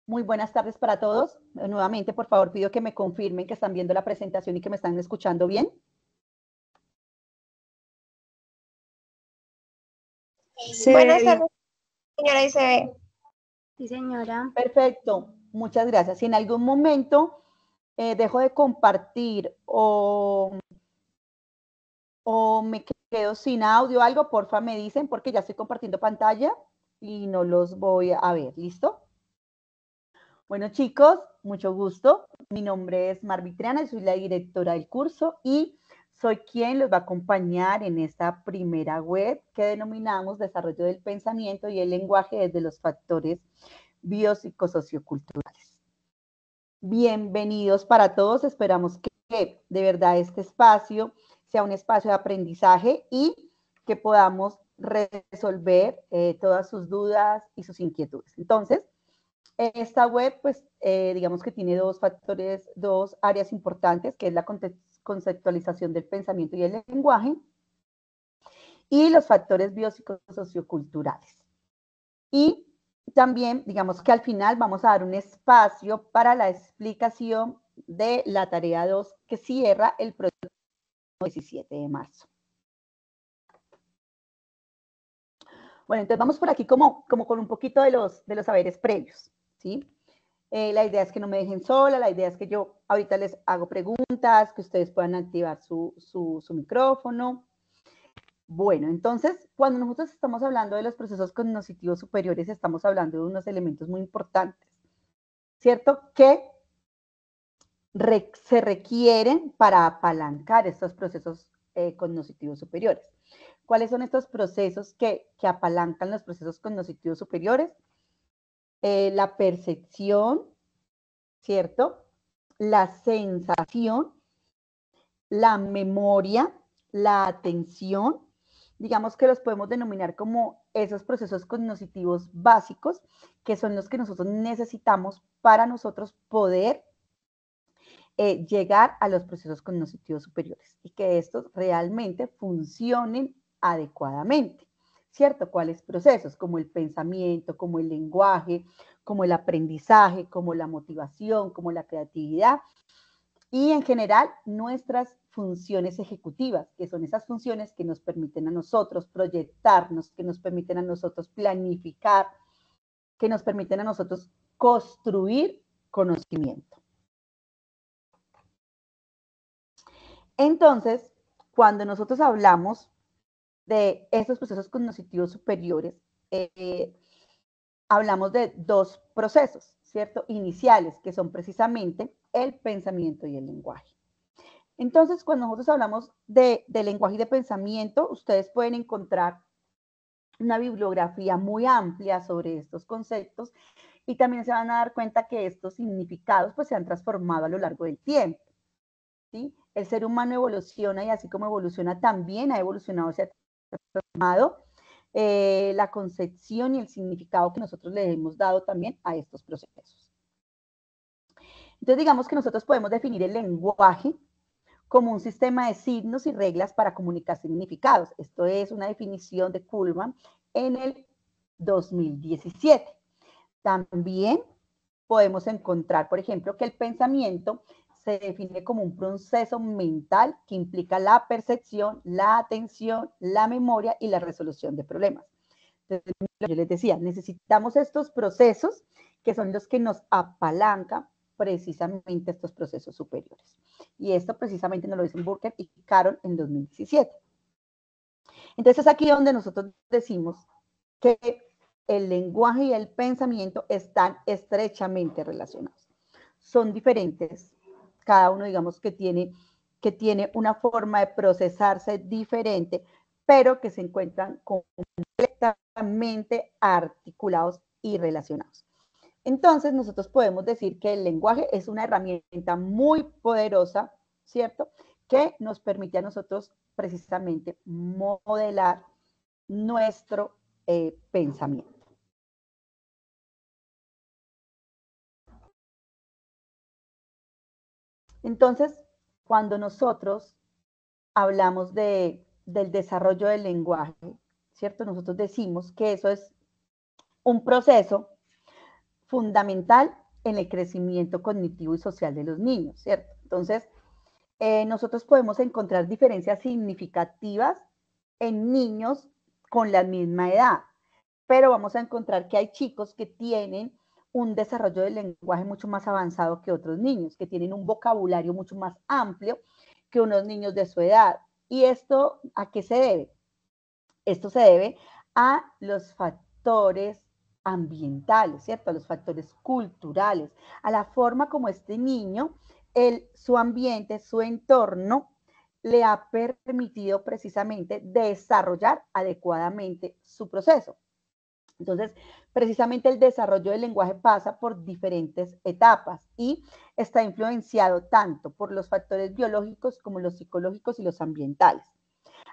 Muy buenas tardes para todos. Nuevamente, por favor, pido que me confirmen que están viendo la presentación y que me están escuchando bien. Buenas tardes, señora Isabel. Sí, señora. Perfecto, muchas gracias. Si en algún momento dejo de compartir o me quedo sin audio o algo, porfa me dicen porque ya estoy compartiendo pantalla y no los voy a ver. ¿Listo? Bueno, chicos, mucho gusto. Mi nombre es Marvi Triana y soy la directora del curso y soy quien los va a acompañar en esta primera web que denominamos Desarrollo del Pensamiento y el Lenguaje desde los factores biopsicosocioculturales. Bienvenidos para todos. Esperamos que de verdad este espacio sea un espacio de aprendizaje y que podamos resolver todas sus dudas y sus inquietudes. Entonces, esta web, pues, digamos que tiene dos áreas importantes, que es la conceptualización del pensamiento y el lenguaje, y los factores biopsicosocioculturales. Y también, digamos que al final vamos a dar un espacio para la explicación de la tarea 2 que cierra el próximo 17 de marzo. Bueno, entonces vamos por aquí como con un poquito de los saberes previos, ¿sí? La idea es que no me dejen sola, la idea es que yo ahorita les hago preguntas, que ustedes puedan activar su micrófono. Bueno, entonces, cuando nosotros estamos hablando de los procesos cognitivos superiores, estamos hablando de unos elementos muy importantes, ¿cierto? Que se requieren para apalancar estos procesos cognitivos superiores. ¿Cuáles son estos procesos que apalancan los procesos cognitivos superiores? La percepción, ¿cierto? La sensación, la memoria, la atención, digamos que los podemos denominar como esos procesos cognitivos básicos, que son los que nosotros necesitamos para nosotros poder llegar a los procesos cognitivos superiores y que estos realmente funcionen adecuadamente, ¿cierto? ¿Cuáles procesos? Como el pensamiento, como el lenguaje, como el aprendizaje, como la motivación, como la creatividad y en general nuestras funciones ejecutivas, que son esas funciones que nos permiten a nosotros proyectarnos, que nos permiten a nosotros planificar, que nos permiten a nosotros construir conocimiento. Entonces, cuando nosotros hablamos de estos procesos cognitivos superiores, hablamos de dos procesos, ¿cierto? Iniciales, que son precisamente el pensamiento y el lenguaje. Entonces, cuando nosotros hablamos de lenguaje y de pensamiento, ustedes pueden encontrar una bibliografía muy amplia sobre estos conceptos y también se van a dar cuenta que estos significados pues, se han transformado a lo largo del tiempo. ¿Sí? El ser humano evoluciona y así como evoluciona también ha evolucionado, se ha transformado la concepción y el significado que nosotros le hemos dado también a estos procesos. Entonces digamos que nosotros podemos definir el lenguaje como un sistema de signos y reglas para comunicar significados. Esto es una definición de Kuhlman en el 2017. También podemos encontrar, por ejemplo, que el pensamiento se define como un proceso mental que implica la percepción, la atención, la memoria y la resolución de problemas. Entonces, yo les decía, necesitamos estos procesos que son los que nos apalancan precisamente estos procesos superiores. Y esto precisamente nos lo dicen Burker y Carroll en 2017. Entonces es aquí donde nosotros decimos que el lenguaje y el pensamiento están estrechamente relacionados. Son diferentes, cada uno digamos que tiene una forma de procesarse diferente, pero que se encuentran completamente articulados y relacionados. Entonces, nosotros podemos decir que el lenguaje es una herramienta muy poderosa, ¿cierto? Que nos permite a nosotros precisamente modelar nuestro pensamiento. Entonces, cuando nosotros hablamos del desarrollo del lenguaje, ¿cierto? Nosotros decimos que eso es un proceso fundamental en el crecimiento cognitivo y social de los niños, ¿cierto? Entonces, nosotros podemos encontrar diferencias significativas en niños con la misma edad, pero vamos a encontrar que hay chicos que tienen un desarrollo del lenguaje mucho más avanzado que otros niños, que tienen un vocabulario mucho más amplio que unos niños de su edad. ¿Y esto a qué se debe? Esto se debe a los factores ambientales, ¿cierto? A los factores culturales, a la forma como este niño, su ambiente, su entorno, le ha permitido precisamente desarrollar adecuadamente su proceso. Entonces, precisamente el desarrollo del lenguaje pasa por diferentes etapas y está influenciado tanto por los factores biológicos como los psicológicos y los ambientales.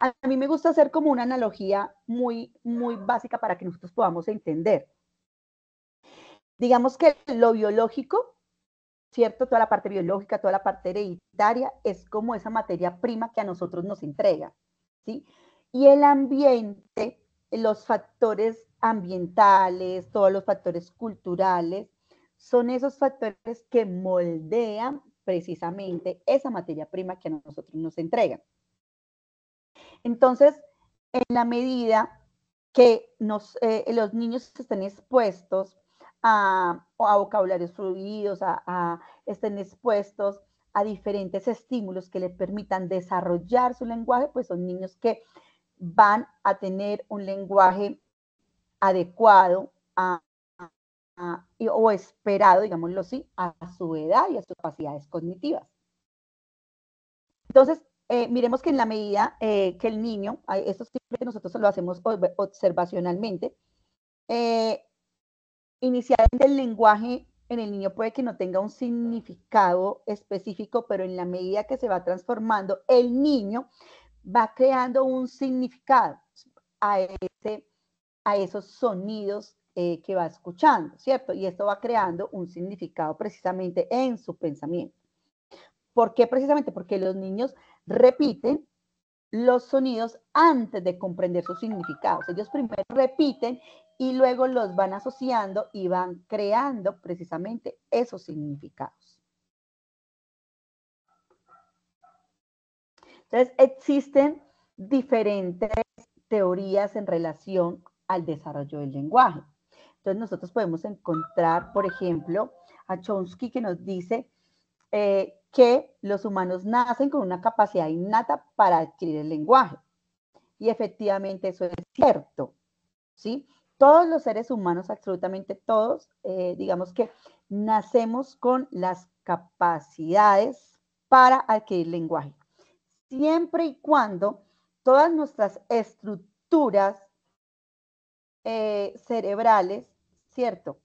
A mí me gusta hacer como una analogía muy básica para que nosotros podamos entender. Digamos que lo biológico, ¿cierto? Toda la parte biológica, toda la parte hereditaria, es como esa materia prima que a nosotros nos entrega, ¿sí? Y el ambiente, los factores ambientales, todos los factores culturales, son esos factores que moldean precisamente esa materia prima que a nosotros nos entregan. Entonces, en la medida que los niños estén expuestos a vocabularios fluidos, estén expuestos a diferentes estímulos que les permitan desarrollar su lenguaje, pues son niños que van a tener un lenguaje adecuado o esperado, digámoslo así, a su edad y a sus capacidades cognitivas. Entonces, miremos que en la medida que el niño, esto siempre nosotros lo hacemos observacionalmente, inicialmente el lenguaje en el niño puede que no tenga un significado específico, pero en la medida que se va transformando, el niño va creando un significado a esos sonidos que va escuchando, ¿cierto? Y esto va creando un significado precisamente en su pensamiento. ¿Por qué precisamente? Porque los niños repiten los sonidos antes de comprender sus significados. Ellos primero repiten y luego los van asociando y van creando precisamente esos significados. Entonces, existen diferentes teorías en relación al desarrollo del lenguaje. Entonces, nosotros podemos encontrar, por ejemplo, a Chomsky que nos dice que los humanos nacen con una capacidad innata para adquirir el lenguaje. Y efectivamente eso es cierto, ¿sí? Todos los seres humanos, absolutamente todos, digamos que nacemos con las capacidades para adquirir lenguaje. Siempre y cuando todas nuestras estructuras cerebrales, ¿cierto?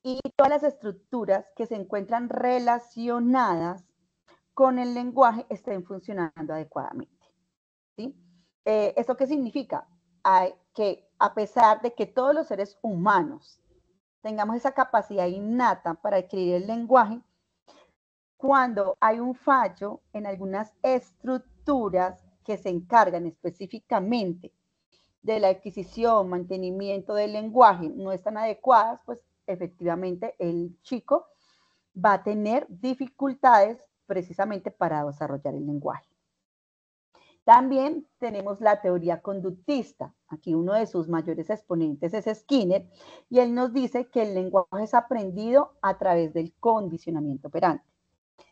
Y todas las estructuras que se encuentran relacionadas con el lenguaje estén funcionando adecuadamente, ¿sí? ¿Esto qué significa? Que a pesar de que todos los seres humanos tengamos esa capacidad innata para adquirir el lenguaje, cuando hay un fallo en algunas estructuras que se encargan específicamente de la adquisición, mantenimiento del lenguaje no están adecuadas, pues efectivamente el chico va a tener dificultades precisamente para desarrollar el lenguaje. También tenemos la teoría conductista. Aquí uno de sus mayores exponentes es Skinner y él nos dice que el lenguaje es aprendido a través del condicionamiento operante.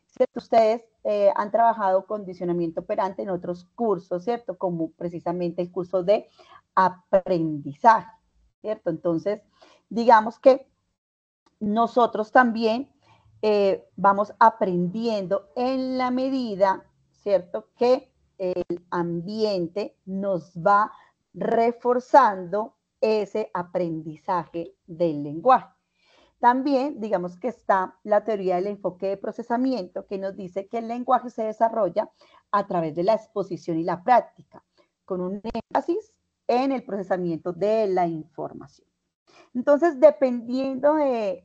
¿Cierto? Ustedes han trabajado condicionamiento operante en otros cursos, ¿cierto? Como precisamente el curso de aprendizaje, ¿cierto? Entonces, digamos que nosotros también vamos aprendiendo en la medida, ¿cierto? Que el ambiente nos va reforzando ese aprendizaje del lenguaje. También, digamos que está la teoría del enfoque de procesamiento, que nos dice que el lenguaje se desarrolla a través de la exposición y la práctica, con un énfasis en el procesamiento de la información. Entonces, dependiendo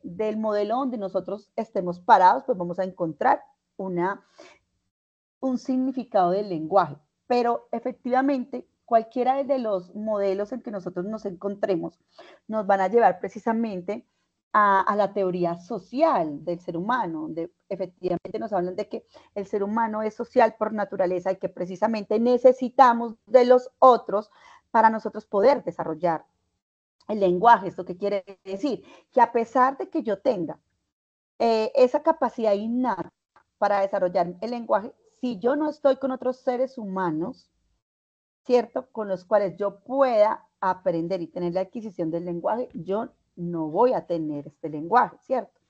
del modelo donde nosotros estemos parados, pues vamos a encontrar un significado del lenguaje. Pero efectivamente, cualquiera de los modelos en que nosotros nos encontremos nos van a llevar precisamente a la teoría social del ser humano, donde efectivamente nos hablan de que el ser humano es social por naturaleza y que precisamente necesitamos de los otros para nosotros poder desarrollar el lenguaje. ¿Esto qué quiere decir? Que a pesar de que yo tenga esa capacidad innata para desarrollar el lenguaje, si yo no estoy con otros seres humanos, ¿cierto? Con los cuales yo pueda aprender y tener la adquisición del lenguaje, yo no voy a tener este lenguaje, ¿cierto?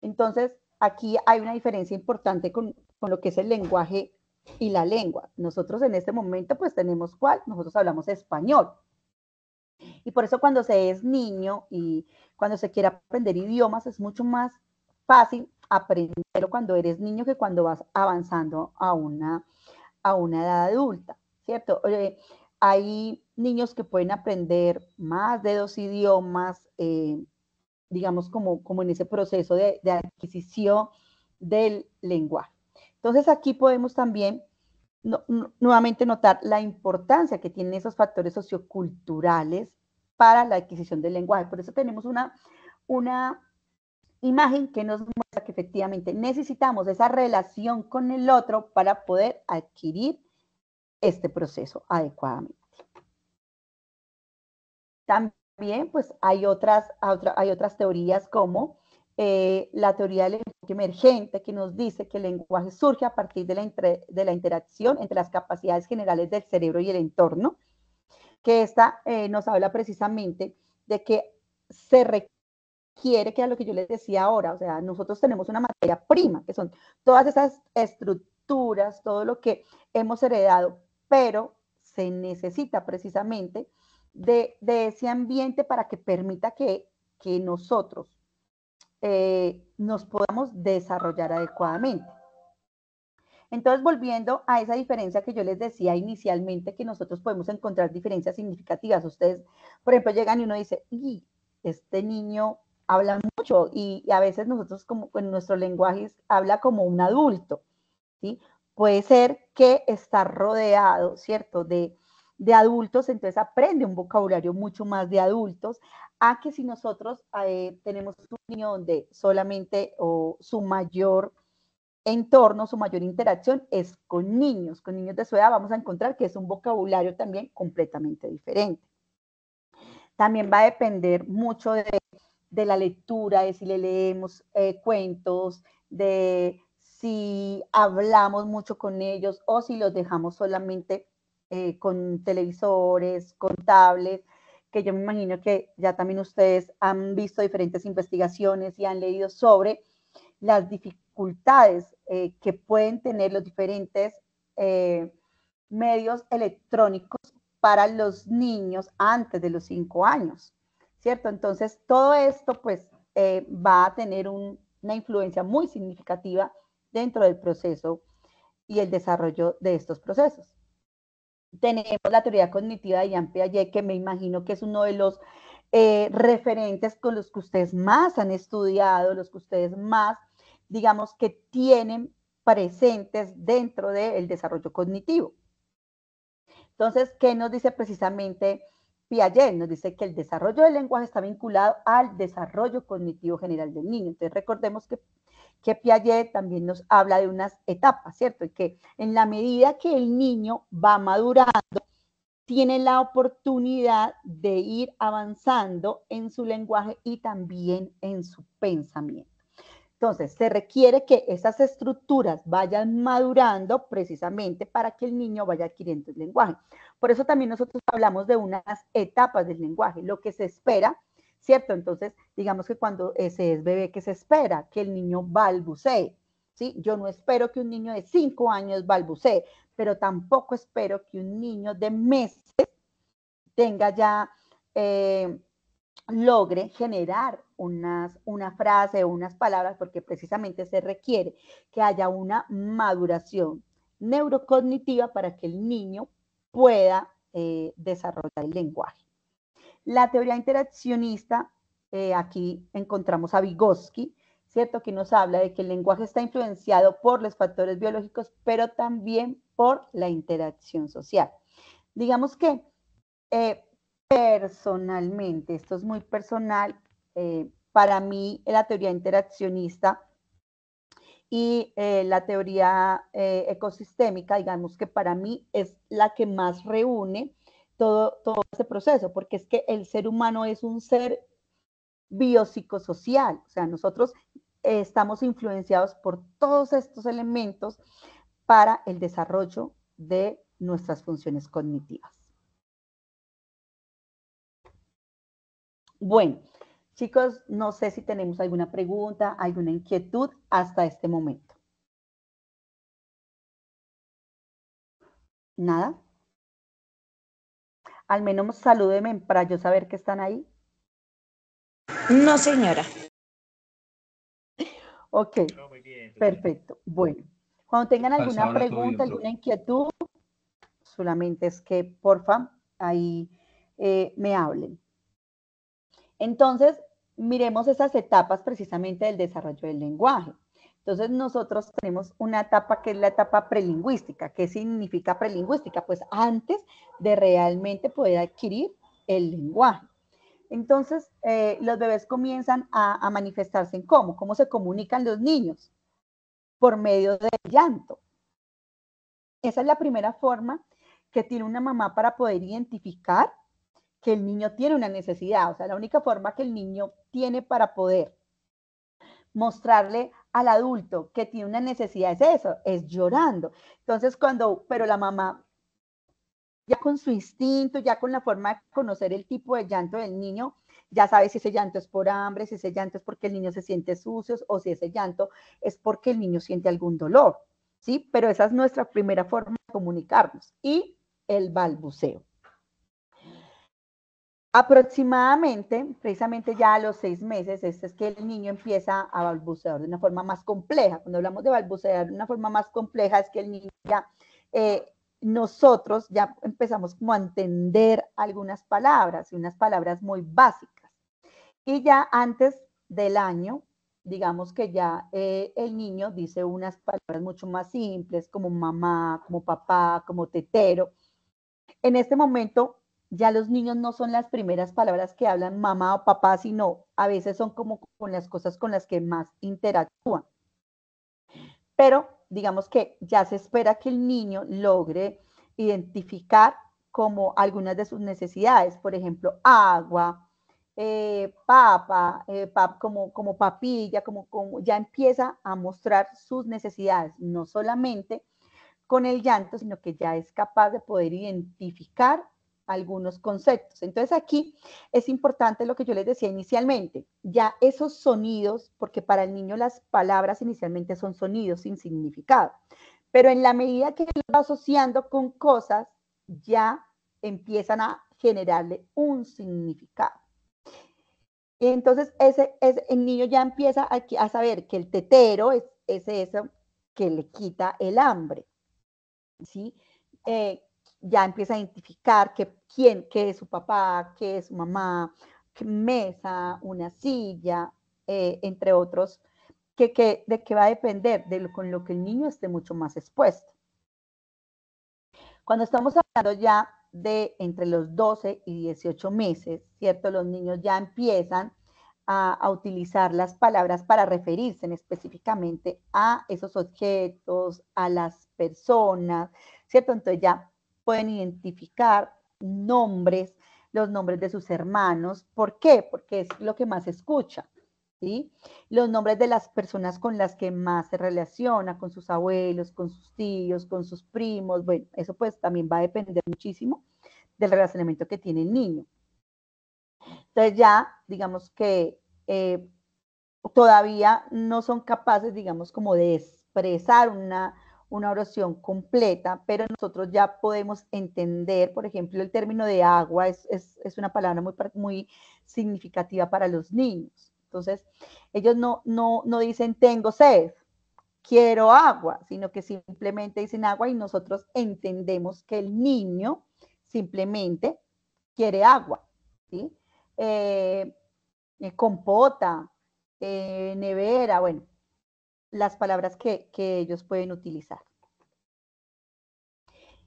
Entonces, aquí hay una diferencia importante con lo que es el lenguaje y la lengua. Nosotros en este momento, pues tenemos ¿cuál? Nosotros hablamos español. Y por eso cuando se es niño y cuando se quiere aprender idiomas, es mucho más fácil aprenderlo cuando eres niño que cuando vas avanzando a una edad adulta, ¿cierto? Hay niños que pueden aprender más de 2 idiomas, digamos, como en ese proceso de adquisición del lenguaje. Entonces, aquí podemos también nuevamente notar la importancia que tienen esos factores socioculturales para la adquisición del lenguaje. Por eso tenemos una imagen que nos muestra que efectivamente necesitamos esa relación con el otro para poder adquirir este proceso adecuadamente. También pues hay otras teorías como la teoría del lenguaje emergente, que nos dice que el lenguaje surge a partir de la interacción entre las capacidades generales del cerebro y el entorno, que esta nos habla precisamente de que se requiere, que es lo que yo les decía ahora, o sea, nosotros tenemos una materia prima, que son todas esas estructuras, todo lo que hemos heredado, pero se necesita precisamente de ese ambiente para que permita que nosotros nos podamos desarrollar adecuadamente. Entonces, volviendo a esa diferencia que yo les decía inicialmente, que nosotros podemos encontrar diferencias significativas. Ustedes, por ejemplo, llegan y uno dice, y este niño habla mucho y a veces nosotros como en nuestro lenguaje habla como un adulto, ¿sí? Puede ser que está rodeado, ¿cierto?, de adultos, entonces aprende un vocabulario mucho más de adultos, a que si nosotros tenemos un niño donde solamente o su mayor entorno, su mayor interacción es con niños de su edad, vamos a encontrar que es un vocabulario también completamente diferente. También va a depender mucho de la lectura, de si le leemos cuentos, de si hablamos mucho con ellos o si los dejamos solamente con televisores, con tablets, que yo me imagino que ya también ustedes han visto diferentes investigaciones y han leído sobre las dificultades que pueden tener los diferentes medios electrónicos para los niños antes de los 5 años, ¿cierto? Entonces, todo esto pues va a tener una influencia muy significativa dentro del proceso y el desarrollo de estos procesos. Tenemos la teoría cognitiva de Jean Piaget, que me imagino que es uno de los referentes con los que ustedes más han estudiado, los que ustedes más, digamos, que tienen presentes dentro del desarrollo cognitivo. Entonces, ¿qué nos dice precisamente Piaget? Nos dice que el desarrollo del lenguaje está vinculado al desarrollo cognitivo general del niño. Entonces, recordemos que Piaget también nos habla de unas etapas, ¿cierto? Y que en la medida que el niño va madurando, tiene la oportunidad de ir avanzando en su lenguaje y también en su pensamiento. Entonces, se requiere que esas estructuras vayan madurando precisamente para que el niño vaya adquiriendo el lenguaje. Por eso también nosotros hablamos de unas etapas del lenguaje, lo que se espera, ¿cierto? Entonces, digamos que cuando se es bebé, ¿qué se espera? Que el niño balbucee, ¿sí? Yo no espero que un niño de 5 años balbucee, pero tampoco espero que un niño de meses tenga ya logre generar una frase o unas palabras, porque precisamente se requiere que haya una maduración neurocognitiva para que el niño pueda desarrollar el lenguaje. La teoría interaccionista, aquí encontramos a Vygotsky, ¿cierto? Que nos habla de que el lenguaje está influenciado por los factores biológicos, pero también por la interacción social. Digamos que personalmente, esto es muy personal, para mí la teoría interaccionista y la teoría ecosistémica, digamos que para mí es la que más reúne todo ese proceso, porque es que el ser humano es un ser biopsicosocial, o sea, nosotros estamos influenciados por todos estos elementos para el desarrollo de nuestras funciones cognitivas. Bueno, chicos, no sé si tenemos alguna pregunta, alguna inquietud hasta este momento. ¿Nada? Al menos salúdenme para yo saber que están ahí. No, señora. Ok, perfecto. Bueno, cuando tengan alguna pregunta, alguna inquietud, solamente es que, porfa, ahí me hablen. Entonces, miremos esas etapas precisamente del desarrollo del lenguaje. Entonces, nosotros tenemos una etapa que es la etapa prelingüística. ¿Qué significa prelingüística? Pues antes de realmente poder adquirir el lenguaje. Entonces, los bebés comienzan a manifestarse en cómo se comunican los niños, por medio del llanto. Esa es la primera forma que tiene una mamá para poder identificar que el niño tiene una necesidad. O sea, la única forma que el niño tiene para poder mostrarle al adulto que tiene una necesidad es eso, es llorando. Entonces, pero la mamá, ya con su instinto, ya con la forma de conocer el tipo de llanto del niño, ya sabe si ese llanto es por hambre, si ese llanto es porque el niño se siente sucio o si ese llanto es porque el niño siente algún dolor, ¿sí? Pero esa es nuestra primera forma de comunicarnos. Y el balbuceo. Aproximadamente, precisamente ya a los 6 meses, es que el niño empieza a balbucear de una forma más compleja. Cuando hablamos de balbucear de una forma más compleja, es que el niño ya, nosotros ya empezamos como a entender algunas palabras, y unas palabras muy básicas. Y ya antes del año, digamos que ya el niño dice unas palabras mucho más simples, como mamá, como papá, como tetero. En este momento, ya los niños no son las primeras palabras que hablan mamá o papá, sino a veces son como con las cosas con las que más interactúan. Pero digamos que ya se espera que el niño logre identificar como algunas de sus necesidades, por ejemplo, agua, como papilla, como ya empieza a mostrar sus necesidades, no solamente con el llanto, sino que ya es capaz de poder identificar algunos conceptos. Entonces aquí es importante lo que yo les decía inicialmente, ya esos sonidos, porque para el niño las palabras inicialmente son sonidos sin significado, pero en la medida que él va asociando con cosas, ya empiezan a generarle un significado. Entonces el niño ya empieza a saber que el tetero es eso que le quita el hambre. ¿Sí? Ya empieza a identificar qué es su papá, qué es su mamá, qué mesa, una silla, entre otros, de qué va a depender con lo que el niño esté mucho más expuesto. Cuando estamos hablando ya de entre los 12 y 18 meses, ¿cierto? Los niños ya empiezan a utilizar las palabras para referirse específicamente a esos objetos, a las personas, ¿cierto? Entonces ya pueden identificar nombres, los nombres de sus hermanos. ¿Por qué? Porque es lo que más escuchan, ¿sí? Los nombres de las personas con las que más se relaciona, con sus abuelos, con sus tíos, con sus primos. Bueno, eso pues también va a depender muchísimo del relacionamiento que tiene el niño. Entonces ya, digamos que todavía no son capaces, digamos, como de expresar una oración completa, pero nosotros ya podemos entender, por ejemplo, el término de agua es una palabra muy significativa para los niños. Entonces, ellos no dicen tengo sed, quiero agua, sino que simplemente dicen agua y nosotros entendemos que el niño simplemente quiere agua, ¿sí? Compota, nevera, bueno, las palabras que ellos pueden utilizar.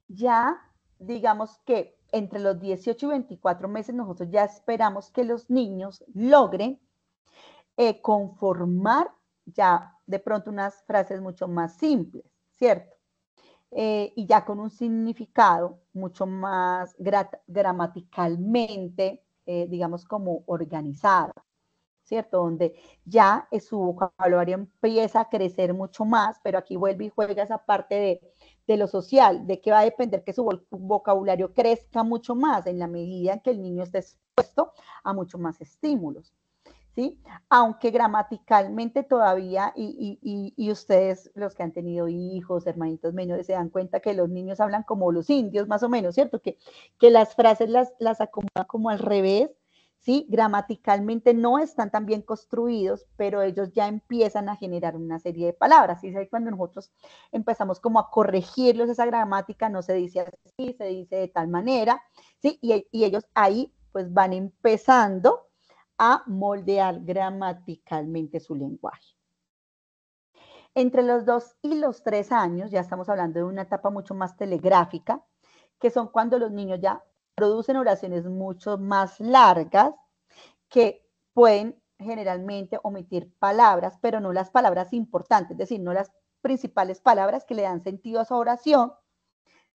Ya, digamos que entre los 18 y 24 meses nosotros ya esperamos que los niños logren conformar ya de pronto unas frases mucho más simples, ¿cierto? Y ya con un significado mucho más gramaticalmente, digamos, como organizado, ¿cierto? Donde ya su vocabulario empieza a crecer mucho más, pero aquí vuelve y juega esa parte de lo social, de que va a depender que su vocabulario crezca mucho más en la medida en que el niño esté expuesto a mucho más estímulos. ¿Sí? Aunque gramaticalmente todavía, y ustedes, los que han tenido hijos, hermanitos menores, se dan cuenta que los niños hablan como los indios, más o menos, ¿cierto? Que las frases las acomodan como al revés, ¿sí? Gramaticalmente no están tan bien construidos, pero ellos ya empiezan a generar una serie de palabras, ¿sí? Cuando nosotros empezamos como a corregirlos esa gramática, no se dice así, se dice de tal manera, ¿sí? Y ellos ahí pues van empezando a moldear gramaticalmente su lenguaje. Entre los 2 y los 3 años, ya estamos hablando de una etapa mucho más telegráfica, que son cuando los niños ya producen oraciones mucho más largas, que pueden generalmente omitir palabras, pero no las palabras importantes, es decir, no las principales palabras que le dan sentido a su oración,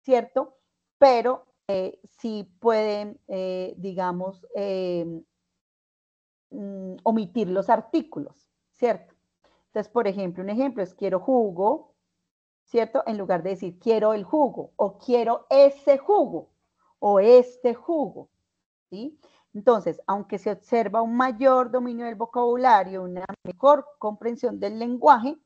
¿cierto? Pero sí pueden, digamos, omitir los artículos, ¿cierto? Entonces, por ejemplo, un ejemplo es quiero jugo, ¿cierto? En lugar de decir quiero el jugo o quiero ese jugo o este jugo, ¿sí? Entonces, aunque se observa un mayor dominio del vocabulario, una mejor comprensión del lenguaje,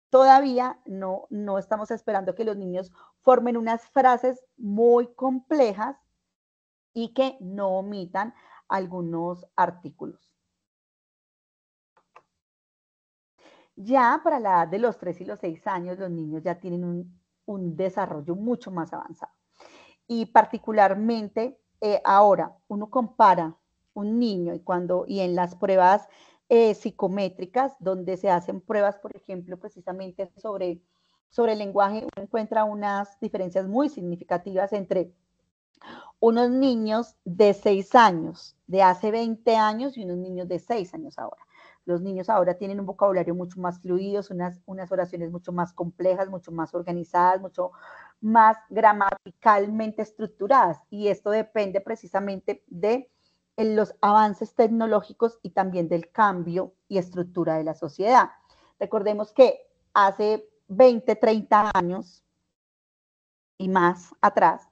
todavía no estamos esperando que los niños formen unas frases muy complejas y que no omitan algunos artículos. Ya para la edad de los 3 y los 6 años, los niños ya tienen un desarrollo mucho más avanzado. Y particularmente ahora uno compara un niño y en las pruebas psicométricas, donde se hacen pruebas, por ejemplo, precisamente sobre el lenguaje, uno encuentra unas diferencias muy significativas entre unos niños de 6 años de hace 20 años y unos niños de 6 años ahora. Los niños ahora tienen un vocabulario mucho más fluido, unas oraciones mucho más complejas, mucho más organizadas, mucho más gramaticalmente estructuradas. Y esto depende precisamente de los avances tecnológicos y también del cambio y estructura de la sociedad. Recordemos que hace 20, 30 años y más atrás,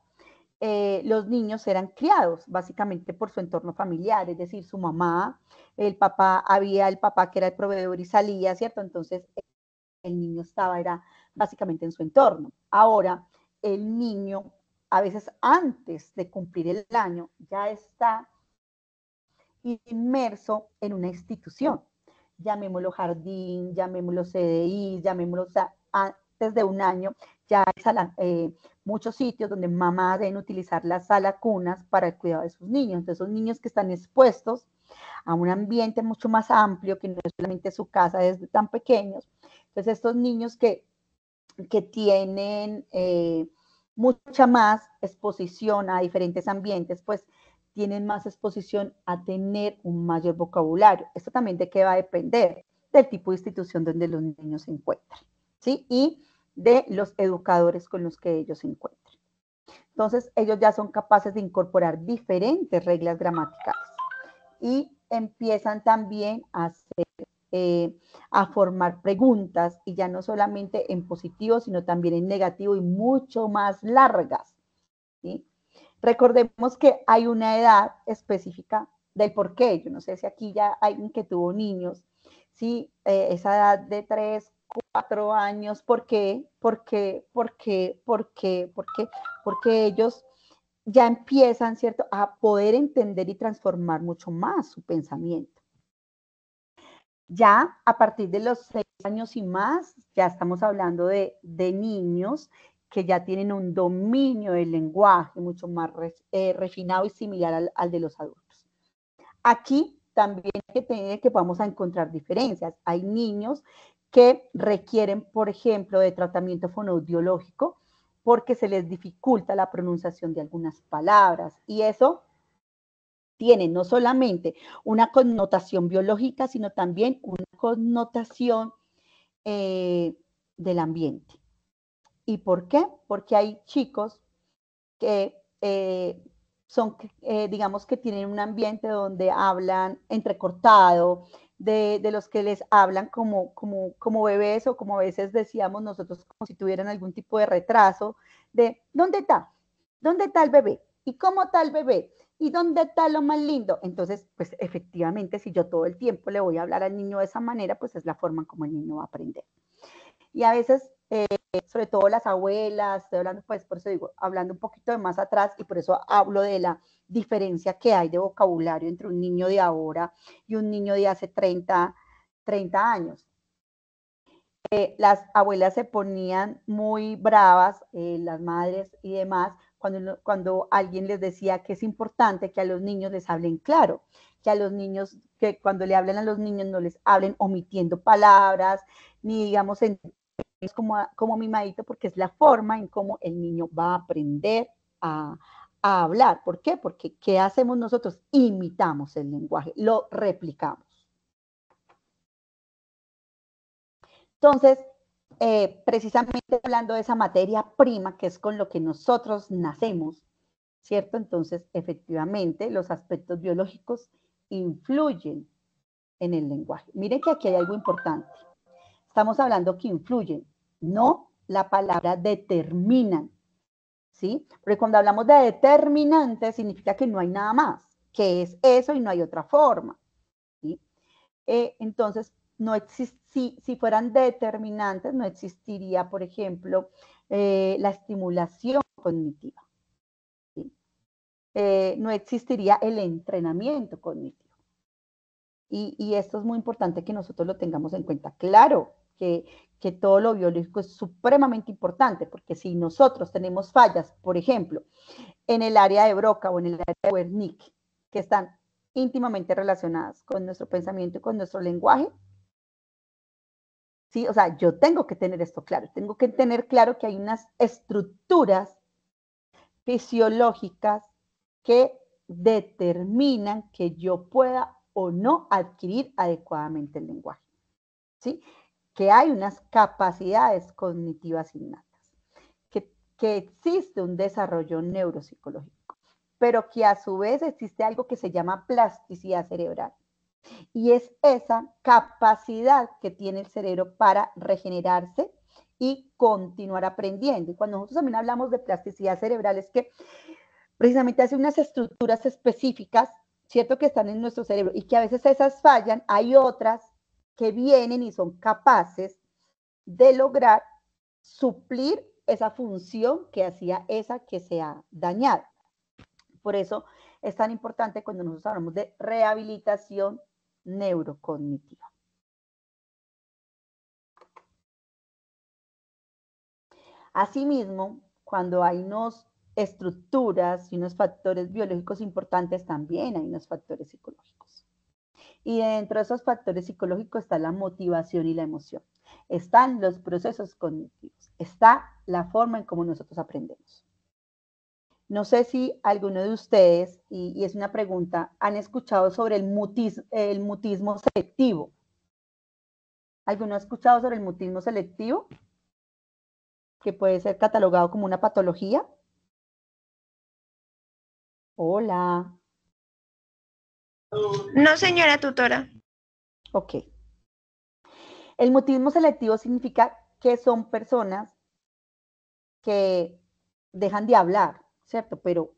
los niños eran criados básicamente por su entorno familiar, es decir, su mamá, el papá, había el papá que era el proveedor y salía, ¿cierto? Entonces el niño era básicamente en su entorno. Ahora, el niño, a veces antes de cumplir el año, ya está inmerso en una institución, llamémoslo jardín, llamémoslo CDI, llamémoslo, o sea, antes de un año, ya hay muchos sitios donde mamás deben utilizar las sala cunas para el cuidado de sus niños. Entonces, son niños que están expuestos a un ambiente mucho más amplio, que no es solamente su casa desde tan pequeños. Entonces, estos niños que tienen mucha más exposición a diferentes ambientes, pues tienen más exposición a tener un mayor vocabulario. Esto también de qué va a depender del tipo de institución donde los niños se encuentran, ¿sí? Y de los educadores con los que ellos se encuentran. Entonces, ellos ya son capaces de incorporar diferentes reglas gramaticales y empiezan también a formar preguntas y ya no solamente en positivo, sino también en negativo y mucho más largas, ¿sí? Recordemos que hay una edad específica del por qué. Yo no sé si aquí ya alguien que tuvo niños, ¿sí? Esa edad de 3, 4 años, ¿por qué? Porque ellos ya empiezan, ¿cierto?, a poder entender y transformar mucho más su pensamiento. Ya a partir de los 6 años y más, ya estamos hablando de niños que ya tienen un dominio del lenguaje mucho más refinado y similar al de los adultos. Aquí también hay que tener que vamos a encontrar diferencias. Hay niños que requieren, por ejemplo, de tratamiento fonoaudiológico porque se les dificulta la pronunciación de algunas palabras y eso tiene no solamente una connotación biológica, sino también una connotación del ambiente. ¿Y por qué? Porque hay chicos que digamos que tienen un ambiente donde hablan entrecortado, de los que les hablan como bebés o como a veces decíamos nosotros, como si tuvieran algún tipo de retraso, de ¿dónde está? ¿Dónde está el bebé? ¿Y cómo está el bebé? ¿Y dónde está lo más lindo? Entonces, pues efectivamente, si yo todo el tiempo le voy a hablar al niño de esa manera, pues es la forma como el niño va a aprender. Y a veces, sobre todo las abuelas, estoy hablando, pues por eso digo, hablando un poquito de más atrás, y por eso hablo de la diferencia que hay de vocabulario entre un niño de ahora y un niño de hace 30 años. Las abuelas se ponían muy bravas, las madres y demás, cuando alguien les decía que es importante que a los niños les hablen claro, que a los niños, que cuando le hablen a los niños no les hablen omitiendo palabras, ni digamos como mimadito, porque es la forma en cómo el niño va a aprender a hablar. ¿Por qué? Porque ¿qué hacemos nosotros? Imitamos el lenguaje, lo replicamos. Entonces, precisamente hablando de esa materia prima, que es con lo que nosotros nacemos, ¿cierto? Entonces, efectivamente, los aspectos biológicos influyen en el lenguaje. Miren que aquí hay algo importante. Estamos hablando que influyen, no la palabra determinan, ¿sí? Porque cuando hablamos de determinante significa que no hay nada más, que es eso y no hay otra forma, ¿sí? Entonces, si fueran determinantes, no existiría, por ejemplo, la estimulación cognitiva, ¿sí? No existiría el entrenamiento cognitivo. Y esto es muy importante que nosotros lo tengamos en cuenta. Claro que todo lo biológico es supremamente importante, porque si nosotros tenemos fallas, por ejemplo, en el área de Broca o en el área de Wernicke, que están íntimamente relacionadas con nuestro pensamiento y con nuestro lenguaje, ¿sí? O sea, yo tengo que tener esto claro, tengo que tener claro que hay unas estructuras fisiológicas que determinan que yo pueda o no adquirir adecuadamente el lenguaje, ¿sí? Que hay unas capacidades cognitivas innatas, que existe un desarrollo neuropsicológico, pero que a su vez existe algo que se llama plasticidad cerebral. Y es esa capacidad que tiene el cerebro para regenerarse y continuar aprendiendo. Y cuando nosotros también hablamos de plasticidad cerebral, es que precisamente hace unas estructuras específicas, ¿cierto? Que están en nuestro cerebro y que a veces esas fallan, hay otras que vienen y son capaces de lograr suplir esa función que hacía esa que se ha dañado. Por eso es tan importante cuando nosotros hablamos de rehabilitación neurocognitiva. Asimismo, cuando hay unas estructuras y unos factores biológicos importantes, también hay unos factores psicológicos. Y dentro de esos factores psicológicos está la motivación y la emoción. Están los procesos cognitivos. Está la forma en cómo nosotros aprendemos. No sé si alguno de ustedes, y es una pregunta, han escuchado sobre el mutismo selectivo. ¿Alguno ha escuchado sobre el mutismo selectivo? Que puede ser catalogado como una patología. Hola. No, señora tutora. Ok. El mutismo selectivo significa que son personas que dejan de hablar, ¿cierto? Pero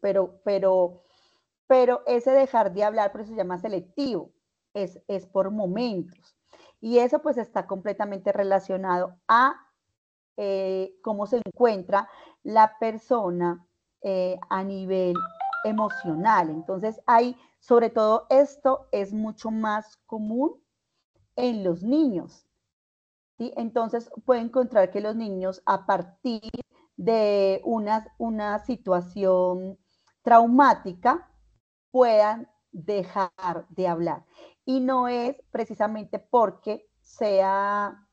ese dejar de hablar, por eso se llama selectivo, es por momentos. Y eso pues está completamente relacionado a cómo se encuentra la persona a nivel emocional. Entonces hay, sobre todo esto es mucho más común en los niños, ¿sí? Entonces puede encontrar que los niños a partir de una situación traumática puedan dejar de hablar. Y no es precisamente porque sea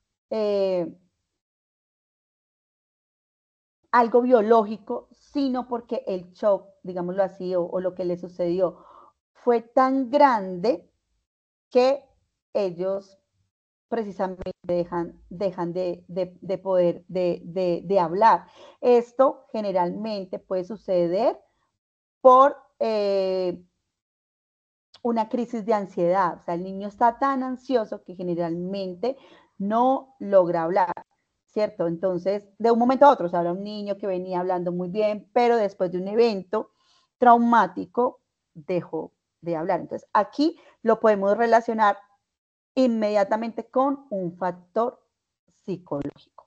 algo biológico, sino porque el shock, digámoslo así, o lo que le sucedió fue tan grande que ellos precisamente dejan de poder de hablar. Esto generalmente puede suceder por una crisis de ansiedad. O sea, el niño está tan ansioso que generalmente no logra hablar, ¿cierto? Entonces, de un momento a otro, o sea, era un niño que venía hablando muy bien, pero después de un evento traumático dejó de hablar. Entonces, aquí lo podemos relacionar inmediatamente con un factor psicológico.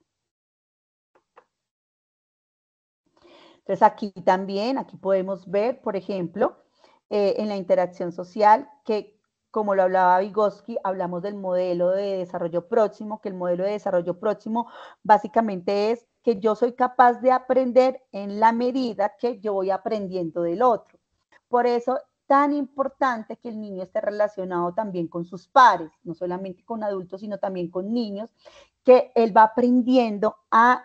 Entonces, aquí también, aquí podemos ver, por ejemplo, en la interacción social, que como lo hablaba Vygotsky, hablamos del modelo de desarrollo próximo, que el modelo de desarrollo próximo básicamente es que yo soy capaz de aprender en la medida que yo voy aprendiendo del otro. Por eso, tan importante que el niño esté relacionado también con sus pares, no solamente con adultos, sino también con niños, que él va aprendiendo a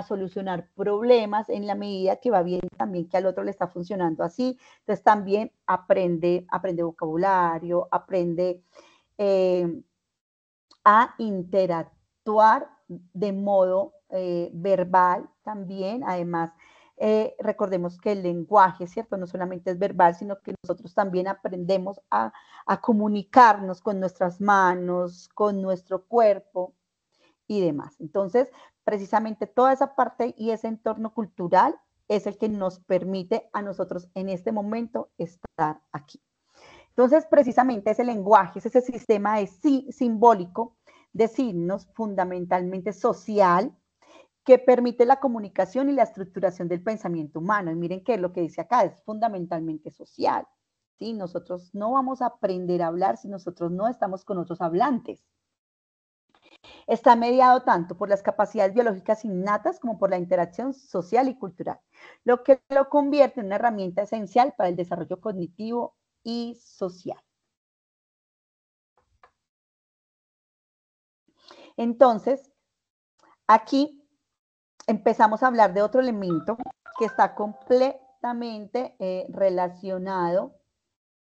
solucionar problemas en la medida que va viendo también que al otro le está funcionando así. Entonces también aprende vocabulario, aprende a interactuar de modo verbal también. Además, recordemos que el lenguaje, ¿cierto? No solamente es verbal, sino que nosotros también aprendemos a comunicarnos con nuestras manos, con nuestro cuerpo y demás. Entonces, precisamente toda esa parte y ese entorno cultural es el que nos permite a nosotros en este momento estar aquí. Entonces, precisamente ese lenguaje, es ese sistema de simbólico de signos fundamentalmente social que permite la comunicación y la estructuración del pensamiento humano. Y miren que lo que dice acá es fundamentalmente social. ¿Sí? Nosotros no vamos a aprender a hablar si nosotros no estamos con otros hablantes. Está mediado tanto por las capacidades biológicas innatas como por la interacción social y cultural, lo que lo convierte en una herramienta esencial para el desarrollo cognitivo y social. Entonces, aquí empezamos a hablar de otro elemento que está completamente relacionado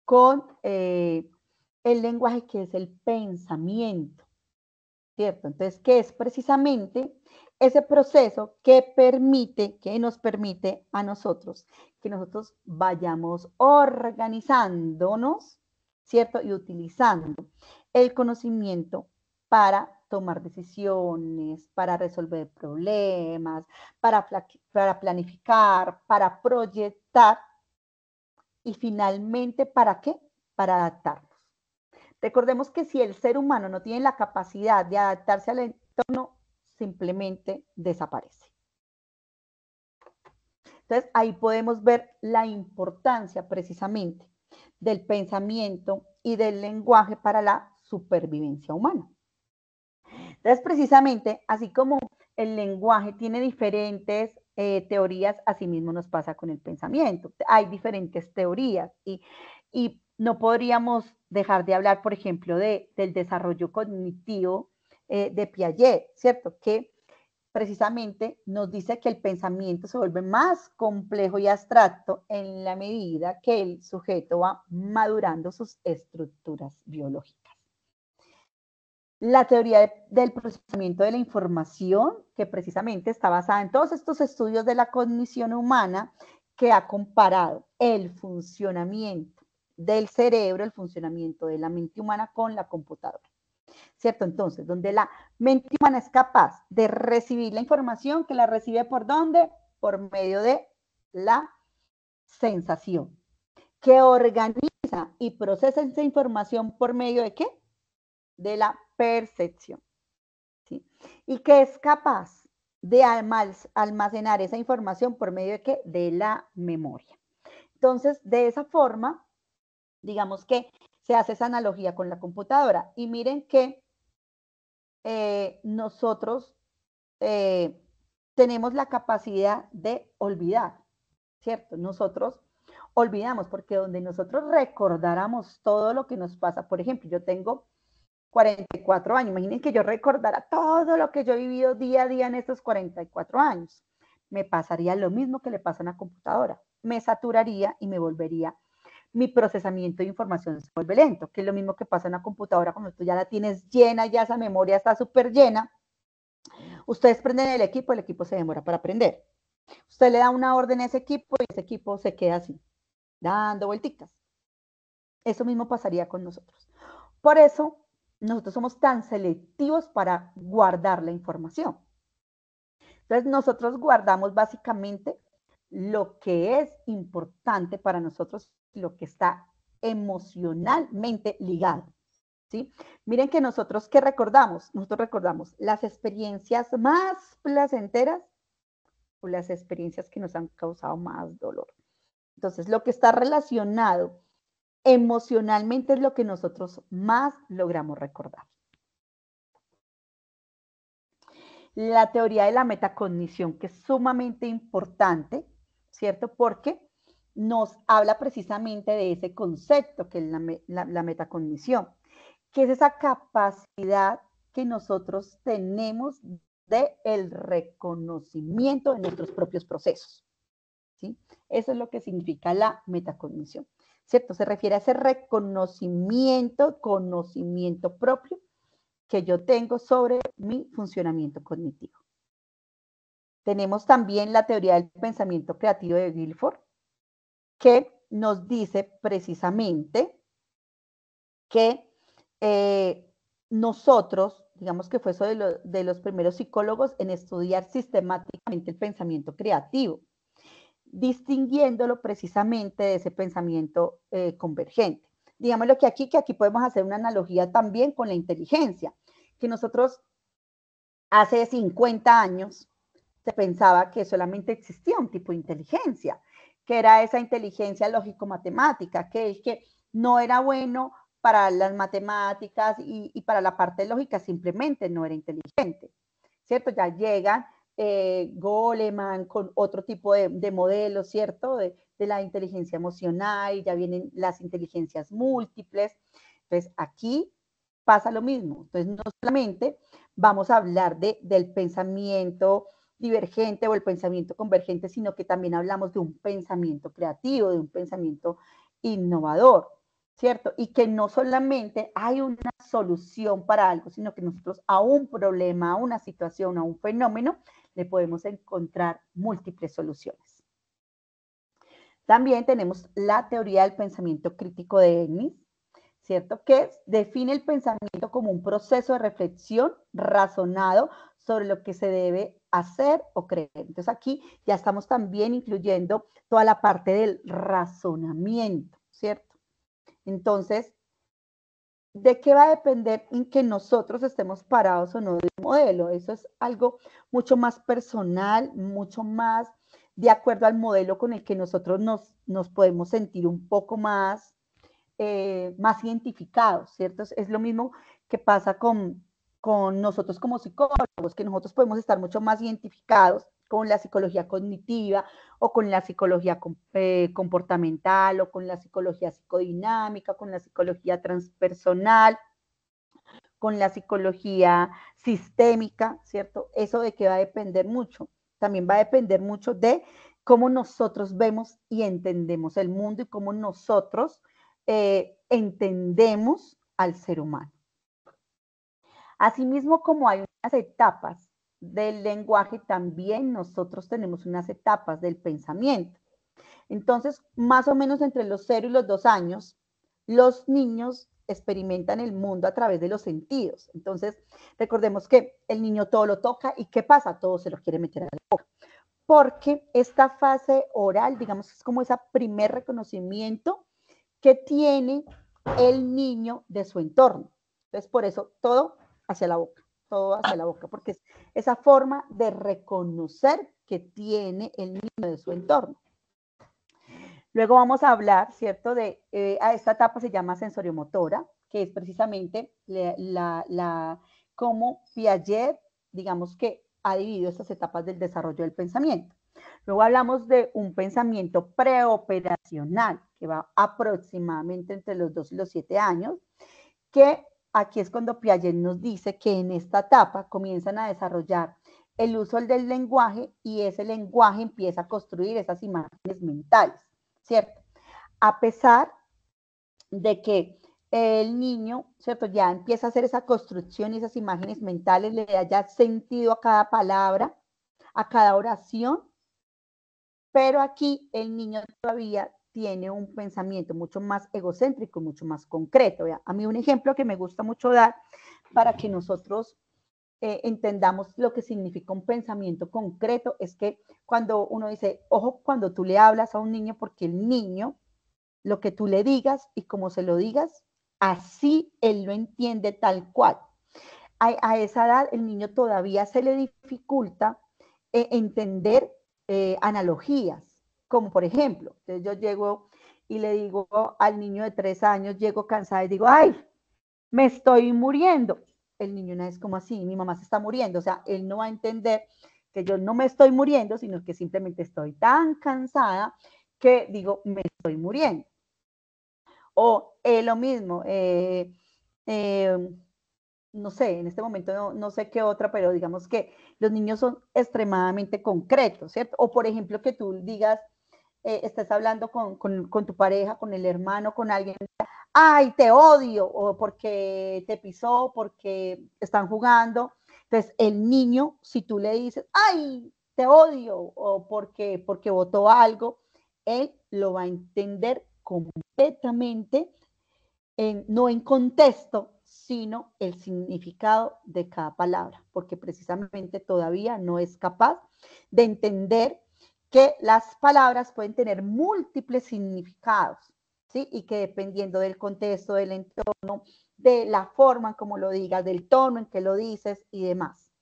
con el lenguaje, que es el pensamiento, ¿cierto? Entonces, ¿qué es precisamente ese proceso que nos permite a nosotros que nosotros vayamos organizándonos, ¿cierto? Y utilizando el conocimiento para tomar decisiones, para resolver problemas, para planificar, para proyectar y finalmente, ¿para qué? Para adaptarnos. Recordemos que si el ser humano no tiene la capacidad de adaptarse al entorno, simplemente desaparece. Entonces, ahí podemos ver la importancia precisamente del pensamiento y del lenguaje para la supervivencia humana. Entonces, precisamente, así como el lenguaje tiene diferentes teorías, así mismo nos pasa con el pensamiento. Hay diferentes teorías y no podríamos dejar de hablar, por ejemplo, del desarrollo cognitivo de Piaget, ¿cierto? Que precisamente nos dice que el pensamiento se vuelve más complejo y abstracto en la medida que el sujeto va madurando sus estructuras biológicas. La teoría del procesamiento de la información, que precisamente está basada en todos estos estudios de la cognición humana, que ha comparado el funcionamiento del cerebro, el funcionamiento de la mente humana con la computadora. ¿Cierto? Entonces, donde la mente humana es capaz de recibir la información, que la recibe ¿por dónde? Por medio de la sensación, que organiza y procesa esa información por medio de ¿qué? De la percepción. ¿Sí? Y que es capaz de almacenar esa información por medio de ¿qué? De la memoria. Entonces, de esa forma, digamos que se hace esa analogía con la computadora. Y miren que nosotros tenemos la capacidad de olvidar, ¿cierto? Nosotros olvidamos, porque donde nosotros recordáramos todo lo que nos pasa, por ejemplo, yo tengo 44 años, imaginen que yo recordara todo lo que yo he vivido día a día en estos 44 años, me pasaría lo mismo que le pasa a una computadora, me saturaría y me volvería mi procesamiento de información se vuelve lento, que es lo mismo que pasa en la computadora cuando tú ya la tienes llena, ya esa memoria está súper llena. Ustedes prenden el equipo se demora para prender. Usted le da una orden a ese equipo y ese equipo se queda así, dando vueltitas. Eso mismo pasaría con nosotros. Por eso, nosotros somos tan selectivos para guardar la información. Entonces, nosotros guardamos básicamente lo que es importante para nosotros, lo que está emocionalmente ligado. ¿Sí? Miren que nosotros, ¿qué recordamos? Nosotros recordamos las experiencias más placenteras o las experiencias que nos han causado más dolor. Entonces, lo que está relacionado emocionalmente es lo que nosotros más logramos recordar. La teoría de la metacognición, que es sumamente importante, ¿cierto? Porque nos habla precisamente de ese concepto que es la metacognición, que es esa capacidad que nosotros tenemos de el reconocimiento de nuestros propios procesos, ¿sí? Eso es lo que significa la metacognición, ¿cierto? Se refiere a ese reconocimiento, conocimiento propio que yo tengo sobre mi funcionamiento cognitivo. Tenemos también la teoría del pensamiento creativo de Guilford, que nos dice precisamente que nosotros, digamos que fue eso de los primeros psicólogos en estudiar sistemáticamente el pensamiento creativo, distinguiéndolo precisamente de ese pensamiento convergente. Digámoslo que aquí podemos hacer una analogía también con la inteligencia, que nosotros hace 50 años se pensaba que solamente existía un tipo de inteligencia, que era esa inteligencia lógico-matemática, que no era bueno para las matemáticas y para la parte lógica simplemente no era inteligente, ¿cierto? Ya llegan Goleman con otro tipo de modelos, ¿cierto? De la inteligencia emocional, ya vienen las inteligencias múltiples. Entonces, aquí pasa lo mismo. Entonces, no solamente vamos a hablar del pensamiento divergente o el pensamiento convergente, sino que también hablamos de un pensamiento creativo, de un pensamiento innovador, ¿cierto? Y que no solamente hay una solución para algo, sino que nosotros a un problema, a una situación, a un fenómeno, le podemos encontrar múltiples soluciones. También tenemos la teoría del pensamiento crítico de Ennis, ¿cierto? Que define el pensamiento como un proceso de reflexión razonado sobre lo que se debe hacer o creer. Entonces aquí ya estamos también incluyendo toda la parte del razonamiento, ¿cierto? Entonces, ¿de qué va a depender en que nosotros estemos parados o no del modelo? Eso es algo mucho más personal, mucho más de acuerdo al modelo con el que nosotros nos podemos sentir un poco más identificados, ¿cierto? Es lo mismo que pasa con nosotros como psicólogos, que nosotros podemos estar mucho más identificados con la psicología cognitiva o con la psicología comportamental o con la psicología psicodinámica, con la psicología transpersonal, con la psicología sistémica, ¿cierto? Eso de que va a depender mucho. También va a depender mucho de cómo nosotros vemos y entendemos el mundo y cómo nosotros entendemos al ser humano. Asimismo, como hay unas etapas del lenguaje, también nosotros tenemos unas etapas del pensamiento. Entonces, más o menos entre los 0 y los 2 años, los niños experimentan el mundo a través de los sentidos. Entonces, recordemos que el niño todo lo toca y ¿qué pasa? Todo se lo quiere meter a la boca. Porque esta fase oral, digamos, es como ese primer reconocimiento que tiene el niño de su entorno. Entonces, por eso todo hacia la boca, porque es esa forma de reconocer que tiene el niño de su entorno. Luego vamos a hablar, ¿cierto? A esta etapa se llama sensoriomotora, que es precisamente cómo Piaget, digamos que ha dividido estas etapas del desarrollo del pensamiento. Luego hablamos de un pensamiento preoperacional, que va aproximadamente entre los 2 y los 7 años, que aquí es cuando Piaget nos dice que en esta etapa comienzan a desarrollar el uso del lenguaje y ese lenguaje empieza a construir esas imágenes mentales, ¿cierto? A pesar de que el niño, ¿cierto? Ya empieza a hacer esa construcción y esas imágenes mentales, le da ya sentido a cada palabra, a cada oración, pero aquí el niño todavía tiene un pensamiento mucho más egocéntrico, mucho más concreto. ¿Ya? A mí un ejemplo que me gusta mucho dar para que nosotros entendamos lo que significa un pensamiento concreto es que cuando uno dice, ojo, cuando tú le hablas a un niño, porque el niño, lo que tú le digas y como se lo digas, así él lo entiende tal cual. A esa edad el niño todavía se le dificulta entender analogías, como por ejemplo, yo llego y le digo al niño de 3 años, llego cansada y digo, ay, me estoy muriendo. El niño no es como así, mi mamá se está muriendo, o sea, él no va a entender que yo no me estoy muriendo, sino que simplemente estoy tan cansada que digo, me estoy muriendo. O lo mismo, no sé, en este momento no sé qué otra, pero digamos que los niños son extremadamente concretos, ¿cierto? O por ejemplo, que tú digas, estás hablando con tu pareja, con el hermano, con alguien, ay, te odio, o porque te pisó, porque están jugando. Entonces, el niño, si tú le dices, ay, te odio, o porque votó algo, él lo va a entender completamente, no en contexto, sino el significado de cada palabra, porque precisamente todavía no es capaz de entender que las palabras pueden tener múltiples significados, ¿sí? Y que dependiendo del contexto, del entorno, de la forma en cómo lo digas, del tono en que lo dices y demás.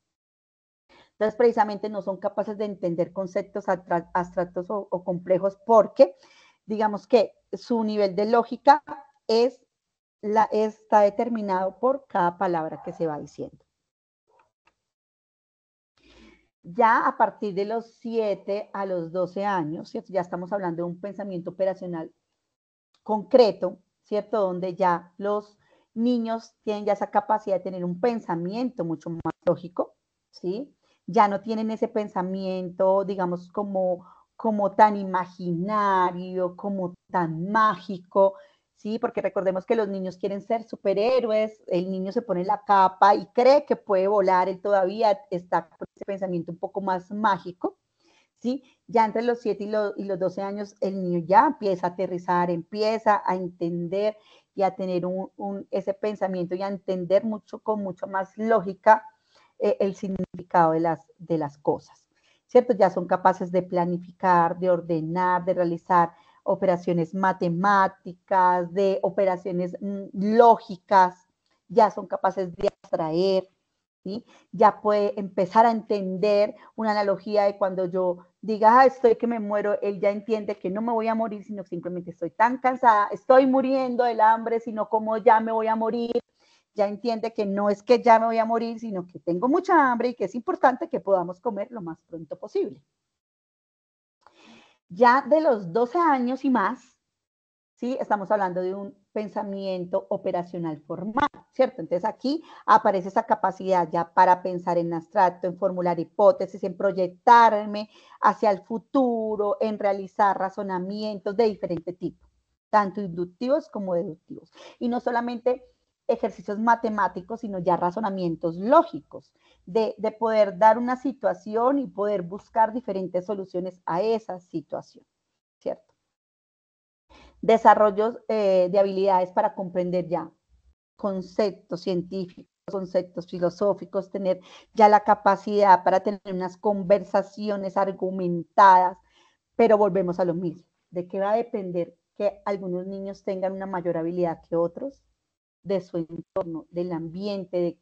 Entonces, precisamente no son capaces de entender conceptos abstractos o complejos porque, digamos que su nivel de lógica está determinado por cada palabra que se va diciendo. Ya a partir de los 7 a los 12 años, ¿cierto? Ya estamos hablando de un pensamiento operacional concreto, ¿cierto? Donde ya los niños tienen ya esa capacidad de tener un pensamiento mucho más lógico, ¿sí? Ya no tienen ese pensamiento, digamos, como tan imaginario, como tan mágico, ¿sí? Porque recordemos que los niños quieren ser superhéroes, el niño se pone la capa y cree que puede volar, él todavía está con ese pensamiento un poco más mágico, ¿sí? Ya entre los 7 y los 12 años el niño ya empieza a aterrizar, empieza a entender y a tener ese pensamiento y a entender con mucho más lógica el significado de las cosas, ¿cierto? Ya son capaces de planificar, de ordenar, de realizar operaciones matemáticas, de operaciones lógicas, ya son capaces de abstraer, ¿sí? Ya puede empezar a entender una analogía de cuando yo diga, ah, estoy que me muero, él ya entiende que no me voy a morir, sino que simplemente estoy tan cansada, estoy muriendo del hambre, sino como ya me voy a morir, ya entiende que no es que ya me voy a morir, sino que tengo mucha hambre y que es importante que podamos comer lo más pronto posible. Ya de los 12 años y más, ¿sí? Estamos hablando de un pensamiento operacional formal, ¿cierto? Entonces aquí aparece esa capacidad ya para pensar en abstracto, en formular hipótesis, en proyectarme hacia el futuro, en realizar razonamientos de diferente tipo, tanto inductivos como deductivos. Y no solamente ejercicios matemáticos, sino ya razonamientos lógicos, de poder dar una situación y poder buscar diferentes soluciones a esa situación, ¿cierto? Desarrollos de habilidades para comprender ya conceptos científicos, conceptos filosóficos, tener ya la capacidad para tener unas conversaciones argumentadas, pero volvemos a lo mismo. ¿De qué va a depender que algunos niños tengan una mayor habilidad que otros? De su entorno, del ambiente, de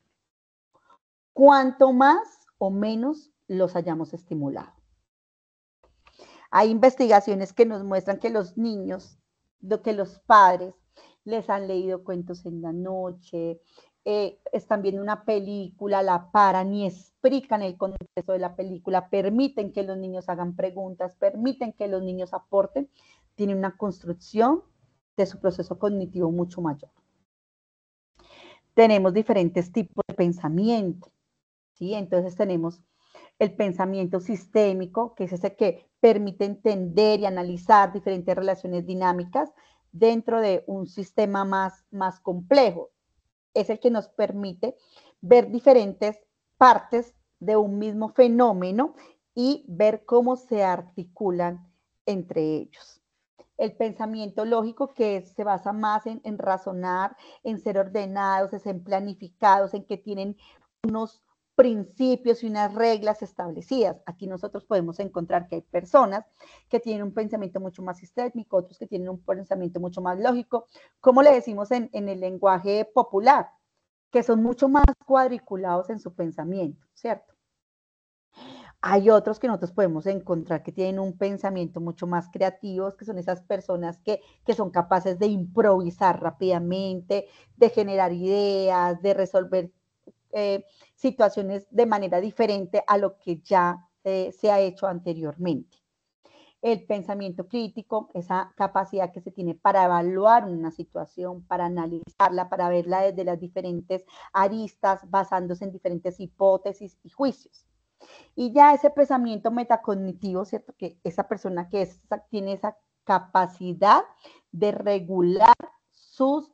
cuánto más o menos los hayamos estimulado. Hay investigaciones que nos muestran que los niños, que los padres les han leído cuentos en la noche, están viendo una película, la paran y explican el contexto de la película, permiten que los niños hagan preguntas, permiten que los niños aporten, tienen una construcción de su proceso cognitivo mucho mayor. Tenemos diferentes tipos de pensamiento, ¿sí? Entonces tenemos el pensamiento sistémico, que es ese que permite entender y analizar diferentes relaciones dinámicas dentro de un sistema más complejo. Es el que nos permite ver diferentes partes de un mismo fenómeno y ver cómo se articulan entre ellos. El pensamiento lógico, que se basa más en razonar, en ser ordenados, en ser planificados, en que tienen unos principios y unas reglas establecidas. Aquí nosotros podemos encontrar que hay personas que tienen un pensamiento mucho más sistémico, otros que tienen un pensamiento mucho más lógico, como le decimos en el lenguaje popular, que son mucho más cuadriculados en su pensamiento, ¿cierto? Hay otros que nosotros podemos encontrar que tienen un pensamiento mucho más creativo, que son esas personas que son capaces de improvisar rápidamente, de generar ideas, de resolver situaciones de manera diferente a lo que ya se ha hecho anteriormente. El pensamiento crítico, esa capacidad que se tiene para evaluar una situación, para analizarla, para verla desde las diferentes aristas, basándose en diferentes hipótesis y juicios. Y ya ese pensamiento metacognitivo, ¿cierto? Que esa persona que tiene esa capacidad de regular sus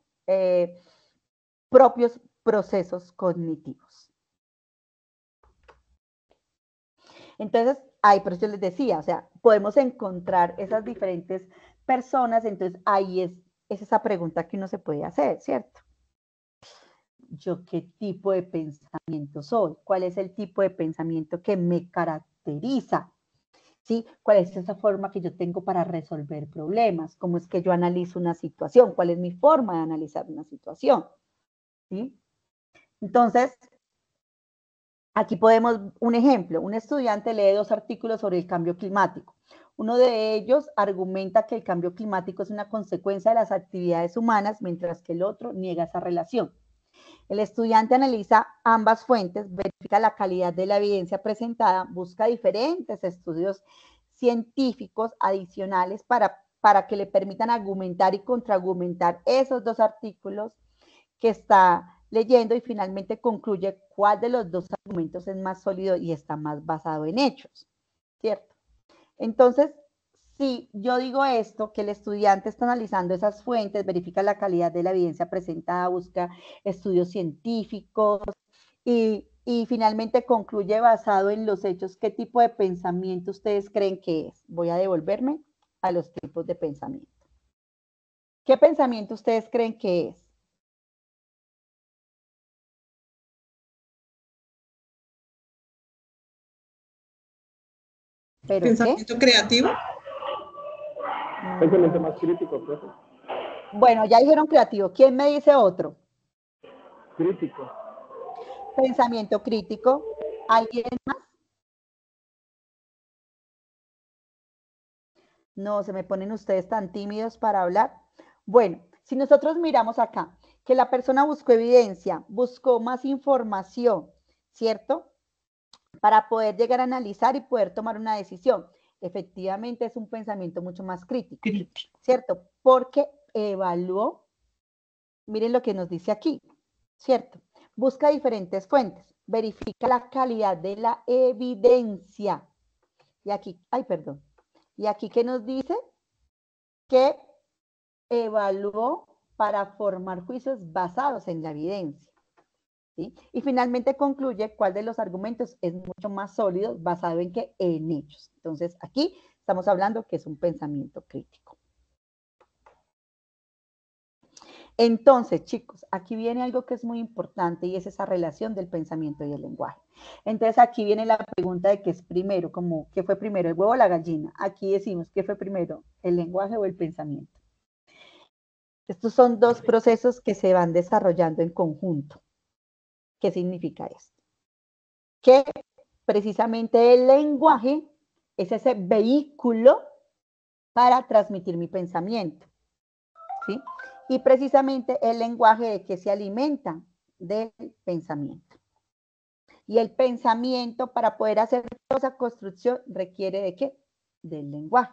propios procesos cognitivos. Entonces, ahí por eso les decía, o sea, podemos encontrar esas diferentes personas, entonces ahí es esa pregunta que uno se puede hacer, ¿cierto? ¿Yo qué tipo de pensamiento soy? ¿Cuál es el tipo de pensamiento que me caracteriza? ¿Sí? ¿Cuál es esa forma que yo tengo para resolver problemas? ¿Cómo es que yo analizo una situación? ¿Cuál es mi forma de analizar una situación? ¿Sí? Entonces, aquí podemos, un ejemplo, un estudiante lee 2 artículos sobre el cambio climático. Uno de ellos argumenta que el cambio climático es una consecuencia de las actividades humanas, mientras que el otro niega esa relación. El estudiante analiza ambas fuentes, verifica la calidad de la evidencia presentada, busca diferentes estudios científicos adicionales para que le permitan argumentar y contraargumentar esos 2 artículos que está leyendo y finalmente concluye cuál de los 2 argumentos es más sólido y está más basado en hechos, ¿cierto? Entonces, si yo digo esto, que el estudiante está analizando esas fuentes, verifica la calidad de la evidencia presentada, busca estudios científicos y finalmente concluye basado en los hechos, ¿qué tipo de pensamiento ustedes creen que es? Voy a devolverme a los tipos de pensamiento. ¿Qué pensamiento ustedes creen que es? ¿Pero pensamiento qué? creativo. Pensamiento más crítico, profe. Bueno, ya dijeron creativo. ¿Quién me dice otro? Crítico. Pensamiento crítico. ¿Alguien más? No, se me ponen ustedes tan tímidos para hablar. Bueno, si nosotros miramos acá, que la persona buscó evidencia, buscó más información, ¿cierto? Para poder llegar a analizar y poder tomar una decisión. Efectivamente es un pensamiento mucho más crítico, ¿cierto? Porque evaluó, miren lo que nos dice aquí, ¿cierto? Busca diferentes fuentes, verifica la calidad de la evidencia. Y aquí, ay, perdón. Y aquí, ¿qué nos dice? Que evaluó para formar juicios basados en la evidencia. ¿Sí? Y finalmente concluye cuál de los argumentos es mucho más sólido, basado en qué, en hechos. Entonces, aquí estamos hablando que es un pensamiento crítico. Entonces, chicos, aquí viene algo que es muy importante y es esa relación del pensamiento y el lenguaje. Entonces, aquí viene la pregunta de qué es primero, como qué fue primero, el huevo o la gallina. Aquí decimos qué fue primero, el lenguaje o el pensamiento. Estos son 2 procesos que se van desarrollando en conjunto. ¿Qué significa esto? Que precisamente el lenguaje es ese vehículo para transmitir mi pensamiento, ¿sí? Y precisamente el lenguaje de que se alimenta del pensamiento. Y el pensamiento, para poder hacer toda esa construcción, requiere ¿de qué? Del lenguaje.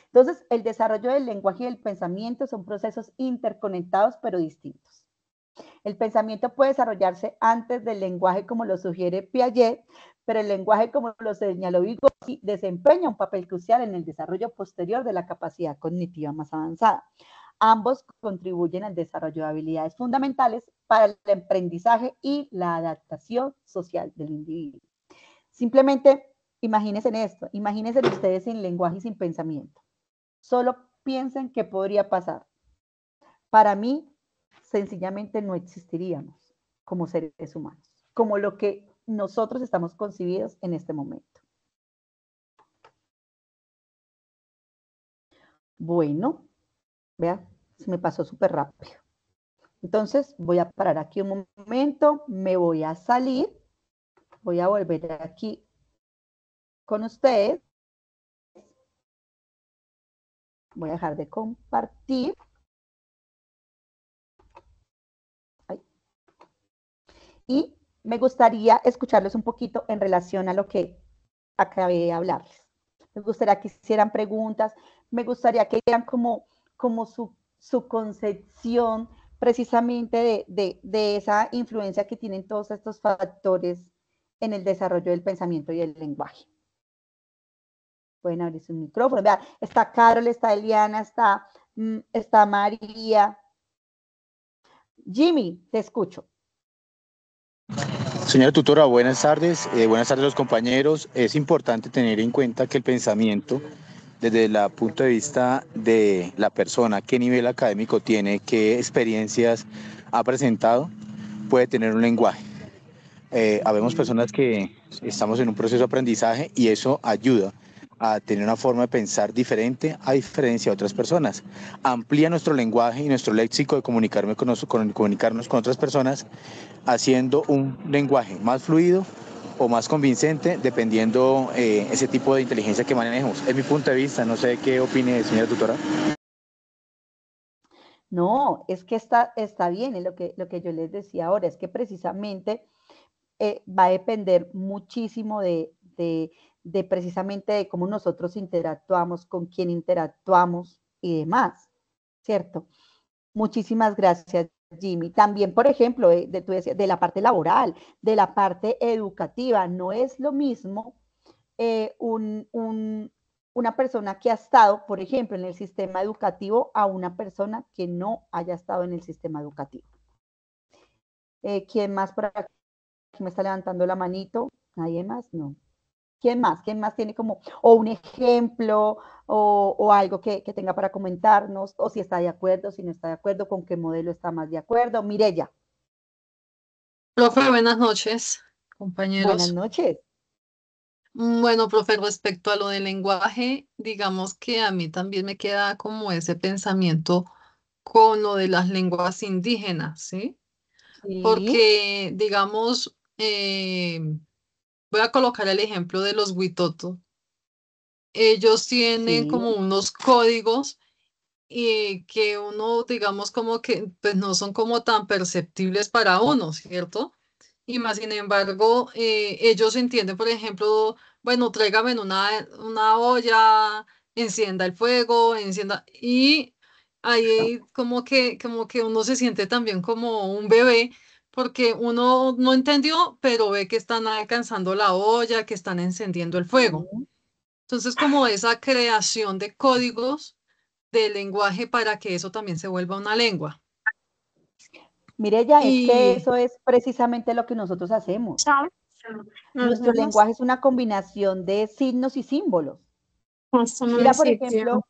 Entonces, el desarrollo del lenguaje y del pensamiento son procesos interconectados pero distintos. El pensamiento puede desarrollarse antes del lenguaje, como lo sugiere Piaget, pero el lenguaje, como lo señaló Vygotsky, desempeña un papel crucial en el desarrollo posterior de la capacidad cognitiva más avanzada. ambos contribuyen al desarrollo de habilidades fundamentales para el aprendizaje y la adaptación social del individuo. Simplemente imagínense en esto, imagínense ustedes sin lenguaje y sin pensamiento. Solo piensen qué podría pasar. Para mí, sencillamente no existiríamos como seres humanos, como lo que nosotros estamos concebidos en este momento. Bueno, vean, se me pasó súper rápido. Entonces, voy a parar aquí un momento, me voy a salir, voy a volver aquí con ustedes. Voy a dejar de compartir. Y me gustaría escucharles un poquito en relación a lo que acabé de hablarles. Me gustaría que hicieran preguntas, me gustaría que dieran como su concepción precisamente de esa influencia que tienen todos estos factores en el desarrollo del pensamiento y el lenguaje. Pueden abrir su micrófono. Vean, está Carol, está Eliana, está María. Jimmy, te escucho. Señora tutora, buenas tardes a los compañeros. Es importante tener en cuenta que el pensamiento, desde el punto de vista de la persona, qué nivel académico tiene, qué experiencias ha presentado, puede tener un lenguaje. Habemos personas que estamos en un proceso de aprendizaje y eso ayuda a tener una forma de pensar diferente a diferencia de otras personas. Amplía nuestro lenguaje y nuestro léxico de comunicarnos con otras personas, haciendo un lenguaje más fluido o más convincente, dependiendo ese tipo de inteligencia que manejemos. Es mi punto de vista, no sé qué opine, señora tutora. No, es que está bien, es lo que yo les decía ahora, es que precisamente va a depender muchísimo de precisamente de cómo nosotros interactuamos, con quién interactuamos y demás, ¿cierto? Muchísimas gracias, Jimmy. También, por ejemplo, tú decías, de la parte laboral, de la parte educativa, no es lo mismo una persona que ha estado, por ejemplo, en el sistema educativo a una persona que no haya estado en el sistema educativo. ¿Quién más por aquí me está levantando la manito? ¿Nadie más? No. ¿Quién más? ¿Quién más tiene como, o un ejemplo, o algo que tenga para comentarnos, o si está de acuerdo, si no está de acuerdo, con qué modelo está más de acuerdo? Mireya. Profe, buenas noches, Buenas compañeros. noches. Bueno, profe, respecto a lo del lenguaje, digamos que a mí también me queda como ese pensamiento con lo de las lenguas indígenas, ¿sí? Sí, Porque, digamos, voy a colocar el ejemplo de los Huitoto. Ellos tienen sí. como unos códigos y que uno, digamos, como que pues no son como tan perceptibles para uno, ¿cierto? Y más sin embargo, ellos entienden, por ejemplo, bueno, tráigame en una olla, encienda el fuego, encienda, y ahí como que uno se siente también como un bebé, porque uno no entendió, pero ve que están alcanzando la olla, que están encendiendo el fuego. Sí. Entonces, como esa creación de códigos de lenguaje para que eso también se vuelva una lengua. Mireya, es que Y eso es precisamente lo que nosotros hacemos. Chao. Nos Nuestro vemos. lenguaje es una combinación de signos y símbolos. Hasta en Mira, el por sitio. ejemplo,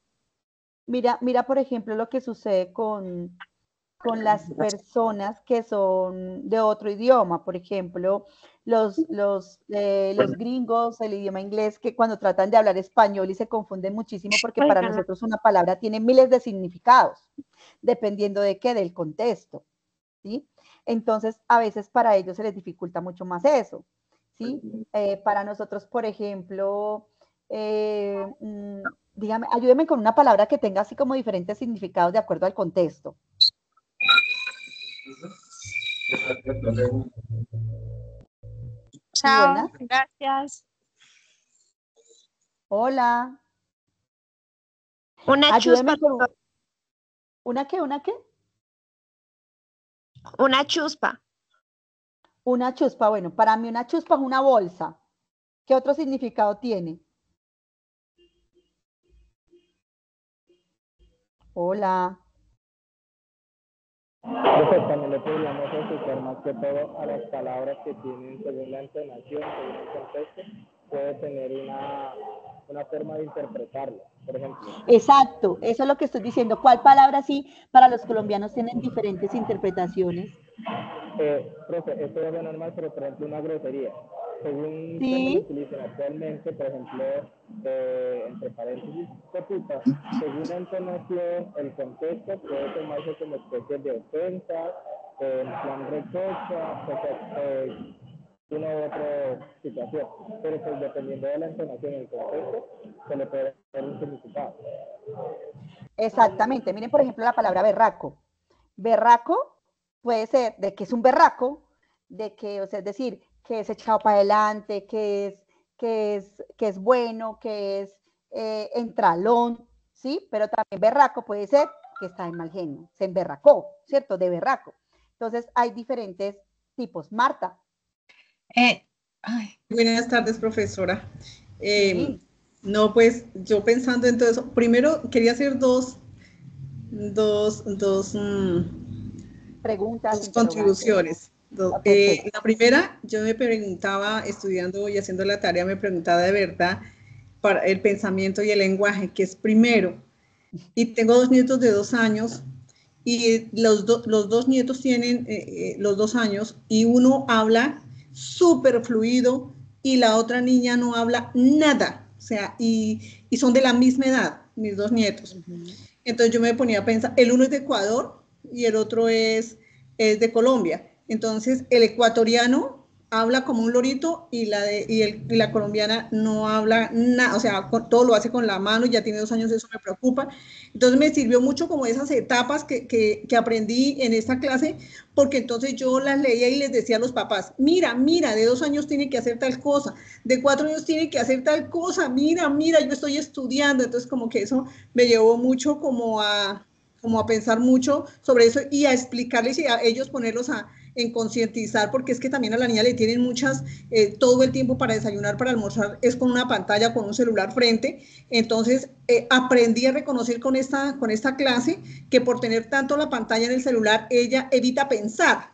mira, por ejemplo, lo que sucede con las personas que son de otro idioma. Por ejemplo, los gringos, el idioma inglés, que cuando tratan de hablar español y se confunden muchísimo porque para Oigan, nosotros una palabra tiene miles de significados, dependiendo de qué, del contexto. ¿Sí? Entonces, a veces para ellos se les dificulta mucho más eso, ¿sí? Para nosotros, por ejemplo, dígame, ayúdeme con una palabra que tenga así como diferentes significados de acuerdo al contexto. Sí, chao. buenas. Gracias. Hola. Una chuspa, Ayúdeme con una qué, una qué. una chuspa. Una chuspa. Bueno, para mí una chuspa es una bolsa. ¿Qué otro significado tiene? Hola. Profe, también le podríamos enfocar más que todo a las palabras que tienen según la entonación, según el contexto, puede tener una forma de interpretarlo. Por ejemplo, Exacto, eso es lo que estoy diciendo. ¿Cuál palabra sí para los colombianos tienen diferentes interpretaciones? profe, esto es normal, pero por ejemplo una grosería. Según cómo lo Sí, utilizan actualmente, por ejemplo, entre paréntesis, puta, según la entonación, el contexto puede tomarse como especie de ofensa, en plan recocha, una u otra situación. Pero pues dependiendo de la entonación y el contexto, se le puede dar un significado. exactamente. Miren, por ejemplo, la palabra berraco. Berraco puede ser de que es un berraco, de que, o sea, es decir, que es echado para adelante, que es bueno, que es entralón, ¿sí? Pero también berraco puede ser que está en mal genio, se emberracó, ¿cierto? De berraco. Entonces hay diferentes tipos. Marta, Eh, Buenas tardes, profesora. Eh, sí, no, pues yo pensando en todo eso, primero quería hacer dos, preguntas, dos interrogantes. contribuciones. Ah, perfecto. La primera, yo me preguntaba, estudiando y haciendo la tarea, me preguntaba de verdad para el pensamiento y el lenguaje, que es primero. Y tengo dos nietos de 2 años y los dos nietos tienen los 2 años y uno habla súper fluido y la otra niña no habla nada. O sea, y son de la misma edad, mis dos nietos. Uh -huh. Entonces yo me ponía a pensar, el uno es de Ecuador y el otro es de Colombia. Entonces el ecuatoriano habla como un lorito y la colombiana no habla nada, o sea, todo lo hace con la mano, ya tiene 2 años, eso me preocupa. Entonces me sirvió mucho como esas etapas que aprendí en esta clase, porque entonces yo las leía y les decía a los papás, mira, mira, de 2 años tiene que hacer tal cosa, de 4 años tiene que hacer tal cosa, mira, mira, yo estoy estudiando. Entonces como que eso me llevó mucho como a pensar mucho sobre eso y a explicarles y a ellos ponerlos en concientizar, porque es que también a la niña le tienen muchas, todo el tiempo para desayunar, para almorzar, es con una pantalla, con un celular frente. Entonces aprendí a reconocer con esta clase que por tener tanto la pantalla en el celular, ella evita pensar,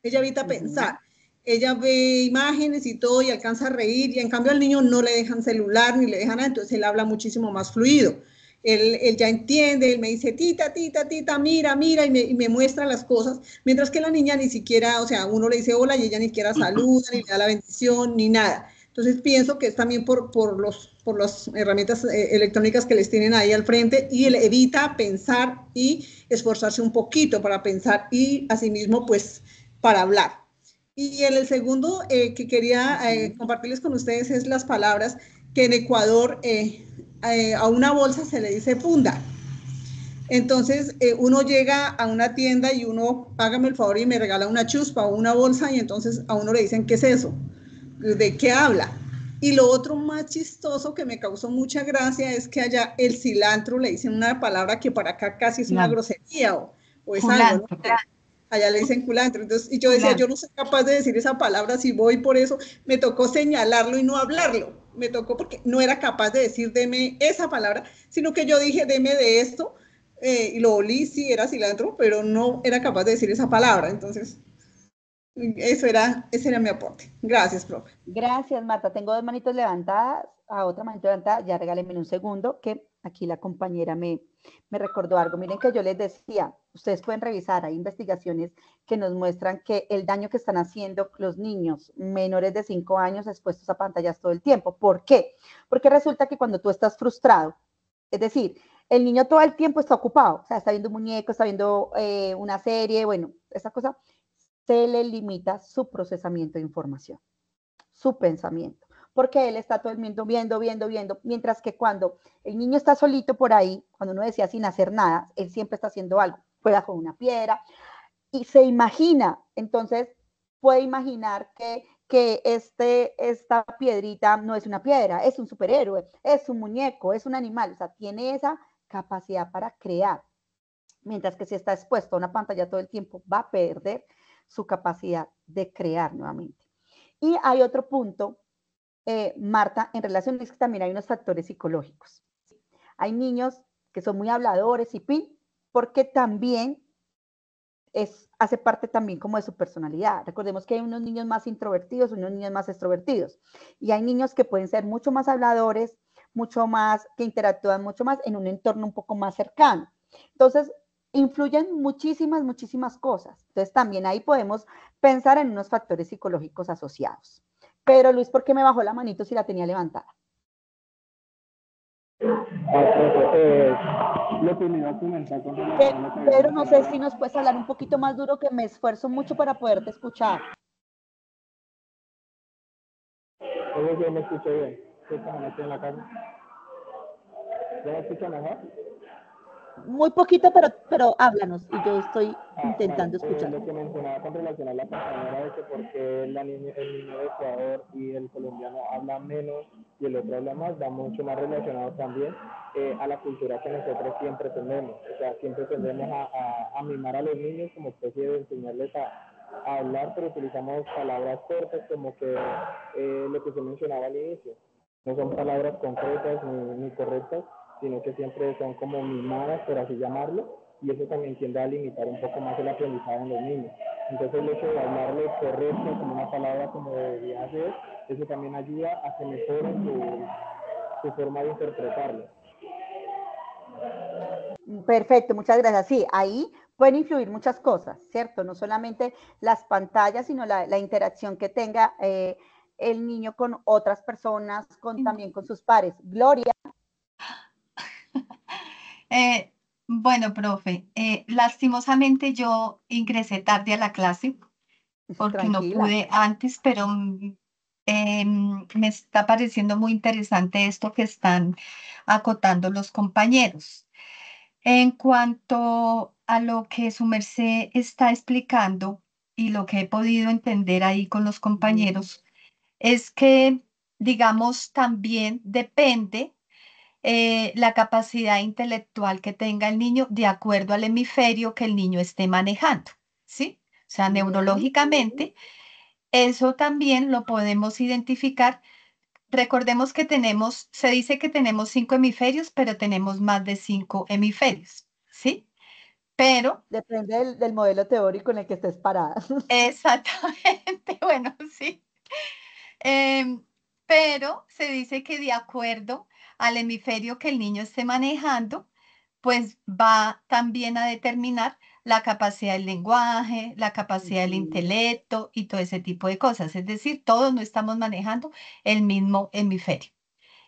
ella ve imágenes y todo y alcanza a reír, y en cambio al niño no le dejan celular ni le dejan nada, entonces él habla muchísimo más fluido. Él ya entiende, él me dice, tita, tita, tita, mira, mira, y me muestra las cosas, mientras que la niña ni siquiera, o sea, uno le dice hola y ella ni siquiera saluda, ni le da la bendición, ni nada. Entonces pienso que es también por las herramientas electrónicas que les tienen ahí al frente, y él evita pensar y esforzarse un poquito para pensar y asimismo pues para hablar. Y en el segundo que quería compartirles con ustedes es las palabras que en Ecuador a una bolsa se le dice funda. Entonces uno llega a una tienda y uno, hágame el favor y me regala una chuspa o una bolsa, y entonces a uno le dicen, ¿qué es eso? ¿De qué habla? Y lo otro más chistoso que me causó mucha gracia es que allá el cilantro le dicen una palabra que para acá casi es una grosería o es algo, ¿no? Allá le dicen culantro. Entonces, y yo decía, yo no soy capaz de decir esa palabra si voy, por eso me tocó señalarlo y no hablarlo. Me tocó porque no era capaz de decir deme esa palabra, sino que yo dije deme de esto, y lo olí, sí, era cilantro, pero no era capaz de decir esa palabra. Entonces, ese era mi aporte. Gracias, profe. Gracias, Marta. Tengo dos manitos levantadas, a otra manito levantada. Ya regálenme un segundo, que aquí la compañera me recordó algo. Miren que yo les decía, ustedes pueden revisar, hay investigaciones que nos muestran que el daño que están haciendo los niños menores de 5 años expuestos a pantallas todo el tiempo. ¿Por qué? Porque resulta que cuando tú estás frustrado, es decir, el niño todo el tiempo está ocupado, o sea, está viendo un muñeco, está viendo una serie, bueno, esa cosa, se le limita su procesamiento de información, su pensamiento, porque él está todo el tiempo viendo, mientras que cuando el niño está solito por ahí, cuando uno decía sin hacer nada, él siempre está haciendo algo, juega con una piedra y se imagina, entonces puede imaginar que esta piedrita no es una piedra, es un superhéroe, es un muñeco, es un animal, o sea, tiene esa capacidad para crear, mientras que si está expuesto a una pantalla todo el tiempo, va a perder su capacidad de crear nuevamente. Y hay otro punto, Marta, en relación es que también hay unos factores psicológicos. Hay niños que son muy habladores y porque también hace parte también como de su personalidad. Recordemos que hay unos niños más introvertidos, unos niños más extrovertidos, y hay niños que pueden ser mucho más habladores, mucho más, que interactúan mucho más en un entorno un poco más cercano. Entonces, influyen muchísimas cosas. Entonces, también ahí podemos pensar en unos factores psicológicos asociados. Pero Luis, ¿por qué me bajó la manito si la tenía levantada? Lo que me iba a comentar con relación a lo que había Pedro, no sé mencionado. si nos puedes hablar un poquito más duro, que me esfuerzo mucho para poderte escuchar. Yo me escucho bien. ¿Qué tal? Estoy en la casa. ¿Ya me escucha mejor? Muy poquito, pero háblanos y yo estoy intentando escuchar. Lo que mencionaba con relación a la compañera de que por qué el niño de Ecuador y el colombiano habla menos y el otro habla más, va mucho más relacionado también a la cultura que nosotros siempre tenemos. O sea, siempre tendemos a mimar a los niños como especie de enseñarles a hablar, pero utilizamos palabras cortas como que lo que se mencionaba al inicio. No son palabras concretas ni correctas, sino que siempre son como mimadas, por así llamarlo, y eso también tiende a limitar un poco más el aprendizaje en los niños. Entonces el hecho de hablarle correcto, como una palabra como debería ser, eso también ayuda a que mejoren su forma de interpretarlo. Perfecto, muchas gracias. Sí, ahí pueden influir muchas cosas, ¿cierto? No solamente las pantallas, sino la interacción que tenga el niño con otras personas, también con sus pares. Gloria. Bueno, profe, lastimosamente yo ingresé tarde a la clase porque no Tranquila. pude antes, pero me está pareciendo muy interesante esto que están acotando los compañeros. En cuanto a lo que su merced está explicando y lo que he podido entender ahí con los compañeros, es que, digamos, también depende la capacidad intelectual que tenga el niño de acuerdo al hemisferio que el niño esté manejando, ¿sí? O sea, neurológicamente, eso también lo podemos identificar. Recordemos que se dice que tenemos 5 hemisferios, pero tenemos más de 5 hemisferios, ¿sí? Pero... Depende del modelo teórico en el que estés parada. Exactamente, bueno, sí. Em, pero se dice que de acuerdo al hemisferio que el niño esté manejando, pues va también a determinar la capacidad del lenguaje, la capacidad del intelecto y todo ese tipo de cosas. Es decir, todos no estamos manejando el mismo hemisferio.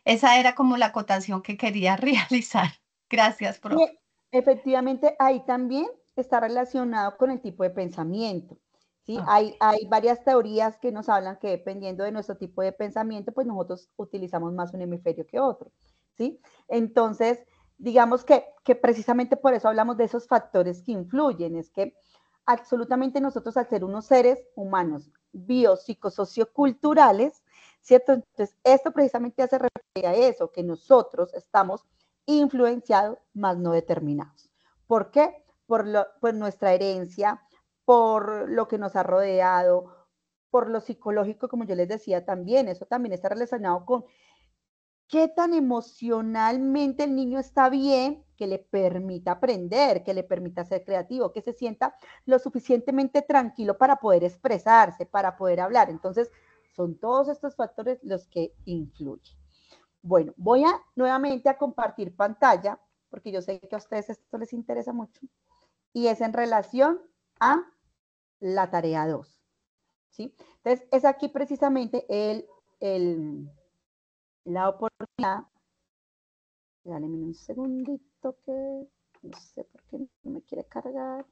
Esa era como la acotación que quería realizar. Gracias, profe. Sí, efectivamente, ahí también está relacionado con el tipo de pensamiento. ¿Sí? Hay varias teorías que nos hablan que dependiendo de nuestro tipo de pensamiento, pues nosotros utilizamos más un hemisferio que otro. ¿Sí? Entonces, digamos que precisamente por eso hablamos de esos factores que influyen, es que absolutamente nosotros al ser unos seres humanos biopsicosocioculturales, ¿cierto? Entonces, esto precisamente hace referencia a eso, que nosotros estamos influenciados, más no determinados. ¿Por qué? Por nuestra herencia, por lo que nos ha rodeado, por lo psicológico, como yo les decía también, eso también está relacionado con qué tan emocionalmente el niño está bien, que le permita aprender, que le permita ser creativo, que se sienta lo suficientemente tranquilo para poder expresarse, para poder hablar. Entonces, son todos estos factores los que influyen. Bueno, voy nuevamente a compartir pantalla, porque yo sé que a ustedes esto les interesa mucho, y es en relación a la tarea 2. ¿Sí? Entonces, es aquí precisamente la oportunidad. Dale un segundito que no sé por qué no me quiere cargar.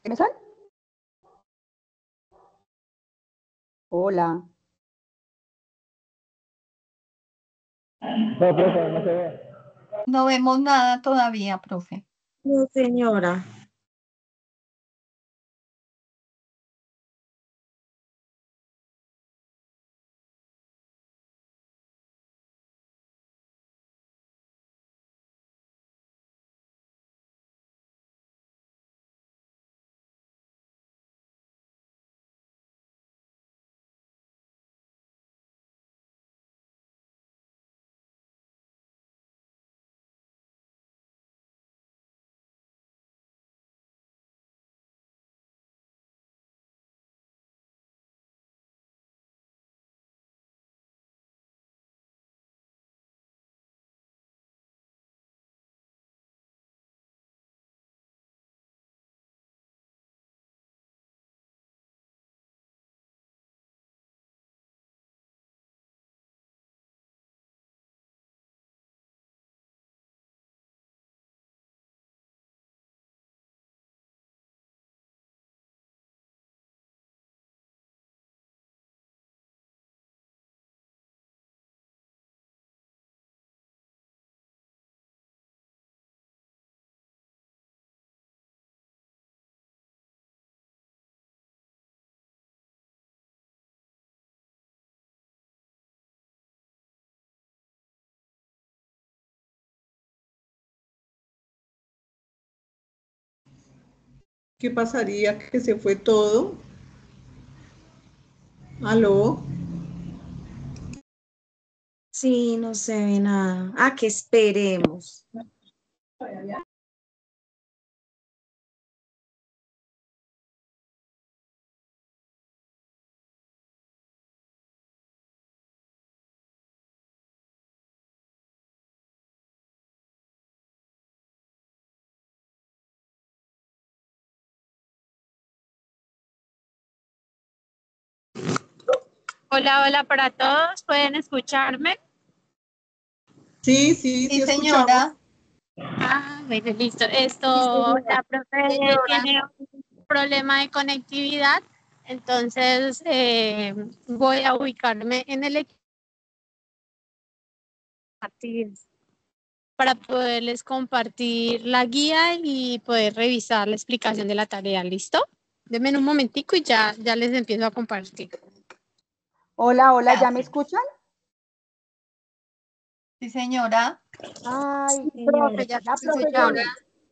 ¿Quiénes son? Hola. No, profe, no se ve. No vemos nada todavía, profe. No, señora. ¿Qué pasaría? Que se fue todo. ¿Aló? Sí, no se ve nada. Ah, que esperemos. Hola, hola para todos. ¿Pueden escucharme? Sí, sí, Sí, sí escuchamos. señora. Ah, bueno, listo. Esto, la profe tiene un problema de conectividad, entonces voy a ubicarme en el equipo para poderles compartir la guía y poder revisar la explicación de la tarea. ¿Listo? Denme un momentico y ya les empiezo a compartir. Hola, hola, ¿ya me Gracias. escuchan? Sí, señora. Ay, Profe, ya ya, te profe escuchamos. Johnny,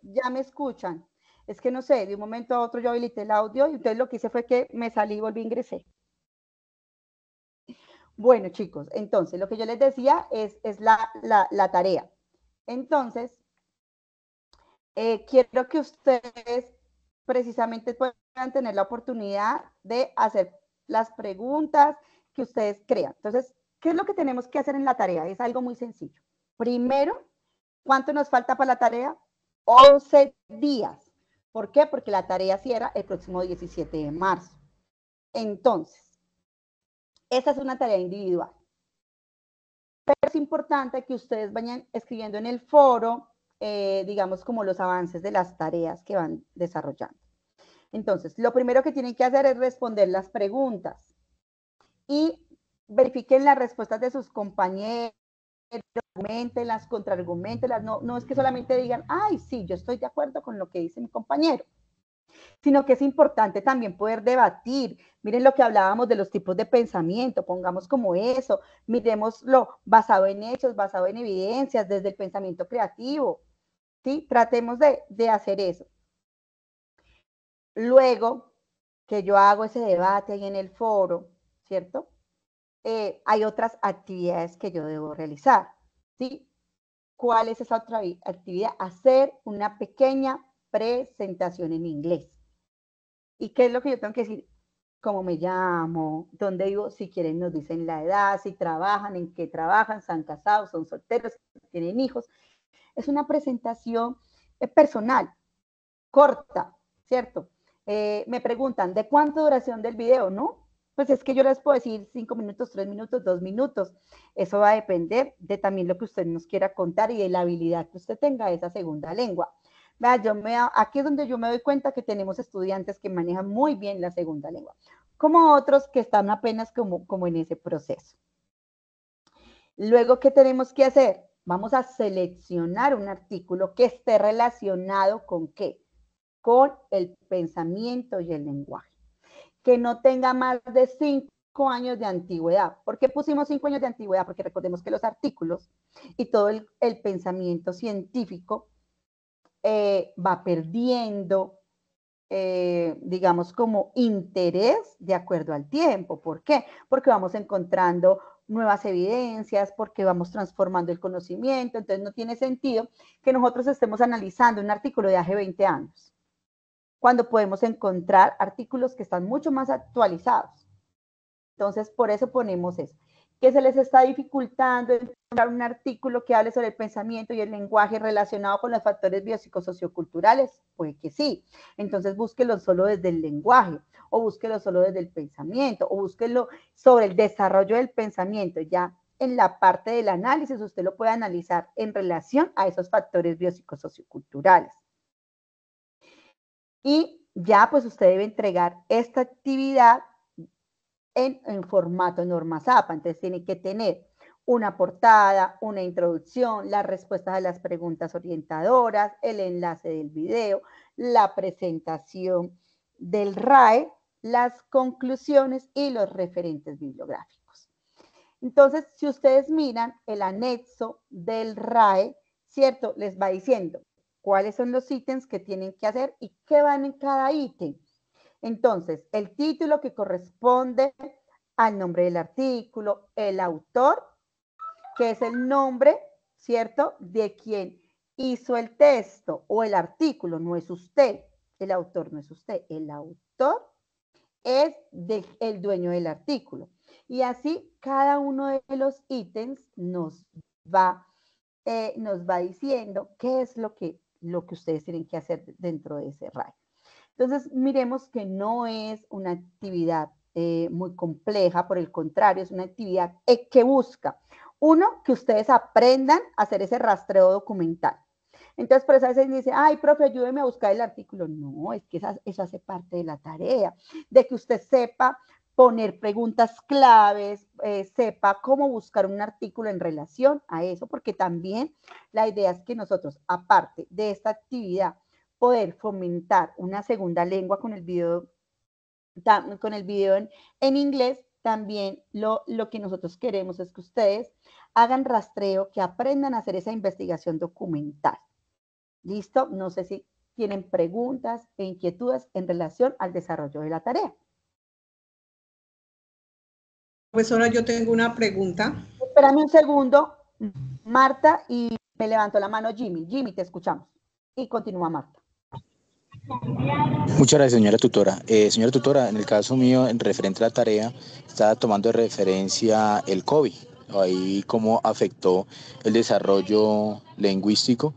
ya me escuchan. Es que no sé, de un momento a otro yo habilité el audio y entonces lo que hice fue que me salí y volví a ingresar. Bueno, chicos, entonces lo que yo les decía es la tarea. Entonces, quiero que ustedes precisamente puedan tener la oportunidad de hacer las preguntas que ustedes crean. Entonces, ¿qué es lo que tenemos que hacer en la tarea? Es algo muy sencillo. Primero, ¿cuánto nos falta para la tarea? 11 días. ¿Por qué? Porque la tarea cierra el próximo 17 de marzo. Entonces, esta es una tarea individual. Pero es importante que ustedes vayan escribiendo en el foro, digamos, como los avances de las tareas que van desarrollando. Entonces, lo primero que tienen que hacer es responder las preguntas y verifiquen las respuestas de sus compañeros, argumentenlas, contraargumentenlas. No es que solamente digan, ay, sí, yo estoy de acuerdo con lo que dice mi compañero, sino que es importante también poder debatir. Miren lo que hablábamos de los tipos de pensamiento, pongamos como eso, miremoslo basado en hechos, basado en evidencias, desde el pensamiento creativo, ¿sí? Tratemos de hacer eso. Luego que yo hago ese debate ahí en el foro, ¿cierto? Hay otras actividades que yo debo realizar, ¿sí? ¿Cuál es esa otra actividad? Hacer una pequeña presentación en inglés. ¿Y qué es lo que yo tengo que decir? Cómo me llamo, dónde vivo, si quieren nos dicen la edad, si trabajan, en qué trabajan, están casados, son solteros, tienen hijos. Es una presentación personal, corta, ¿cierto? Me preguntan, ¿de cuánta duración del video? ¿No? Pues es que yo les puedo decir 5 minutos, 3 minutos, 2 minutos. Eso va a depender de también lo que usted nos quiera contar y de la habilidad que usted tenga de esa segunda lengua. Vea, aquí es donde yo me doy cuenta que tenemos estudiantes que manejan muy bien la segunda lengua, como otros que están apenas como en ese proceso. Luego, ¿qué tenemos que hacer? Vamos a seleccionar un artículo que esté relacionado con ¿qué? Con el pensamiento y el lenguaje. Que no tenga más de 5 años de antigüedad. ¿Por qué pusimos 5 años de antigüedad? Porque recordemos que los artículos y todo el pensamiento científico va perdiendo, digamos, como interés de acuerdo al tiempo. ¿Por qué? Porque vamos encontrando nuevas evidencias, porque vamos transformando el conocimiento. Entonces no tiene sentido que nosotros estemos analizando un artículo de hace 20 años, cuando podemos encontrar artículos que están mucho más actualizados. Entonces, por eso ponemos eso. ¿Que se les está dificultando encontrar un artículo que hable sobre el pensamiento y el lenguaje relacionado con los factores biopsicosocioculturales? Pues que sí. Entonces, búsquelo solo desde el lenguaje, o búsquelo solo desde el pensamiento, o búsquelo sobre el desarrollo del pensamiento. Ya en la parte del análisis, usted lo puede analizar en relación a esos factores biopsicosocioculturales. Y ya pues usted debe entregar esta actividad en formato norma Zapa. Entonces tiene que tener una portada, una introducción, las respuestas a las preguntas orientadoras, el enlace del video, la presentación del RAE, las conclusiones y los referentes bibliográficos. Entonces, si ustedes miran el anexo del RAE, ¿cierto? Les va diciendo cuáles son los ítems que tienen que hacer y qué van en cada ítem. Entonces, el título que corresponde al nombre del artículo, el autor, que es el nombre, ¿cierto?, de quien hizo el texto o el artículo, no es usted, el autor no es usted, el autor es el dueño del artículo. Y así cada uno de los ítems nos va diciendo qué es lo que ustedes tienen que hacer dentro de ese RAE. Entonces, miremos que no es una actividad muy compleja, por el contrario, es una actividad que busca, uno, que ustedes aprendan a hacer ese rastreo documental. Entonces, por eso a veces dice, ay, profe, ayúdeme a buscar el artículo. No, es que eso hace parte de la tarea, de que usted sepa poner preguntas claves, sepa cómo buscar un artículo en relación a eso, porque también la idea es que nosotros, aparte de esta actividad, poder fomentar una segunda lengua con el video en inglés, también lo que nosotros queremos es que ustedes hagan rastreo, que aprendan a hacer esa investigación documental. ¿Listo? No sé si tienen preguntas e inquietudes en relación al desarrollo de la tarea. Profesora, yo tengo una pregunta. Espérame un segundo, Marta, y me levantó la mano Jimmy. Jimmy, te escuchamos. Y continúa Marta. Muchas gracias, señora tutora. Señora tutora, en el caso mío, en referente a la tarea, estaba tomando de referencia el COVID, ahí cómo afectó el desarrollo lingüístico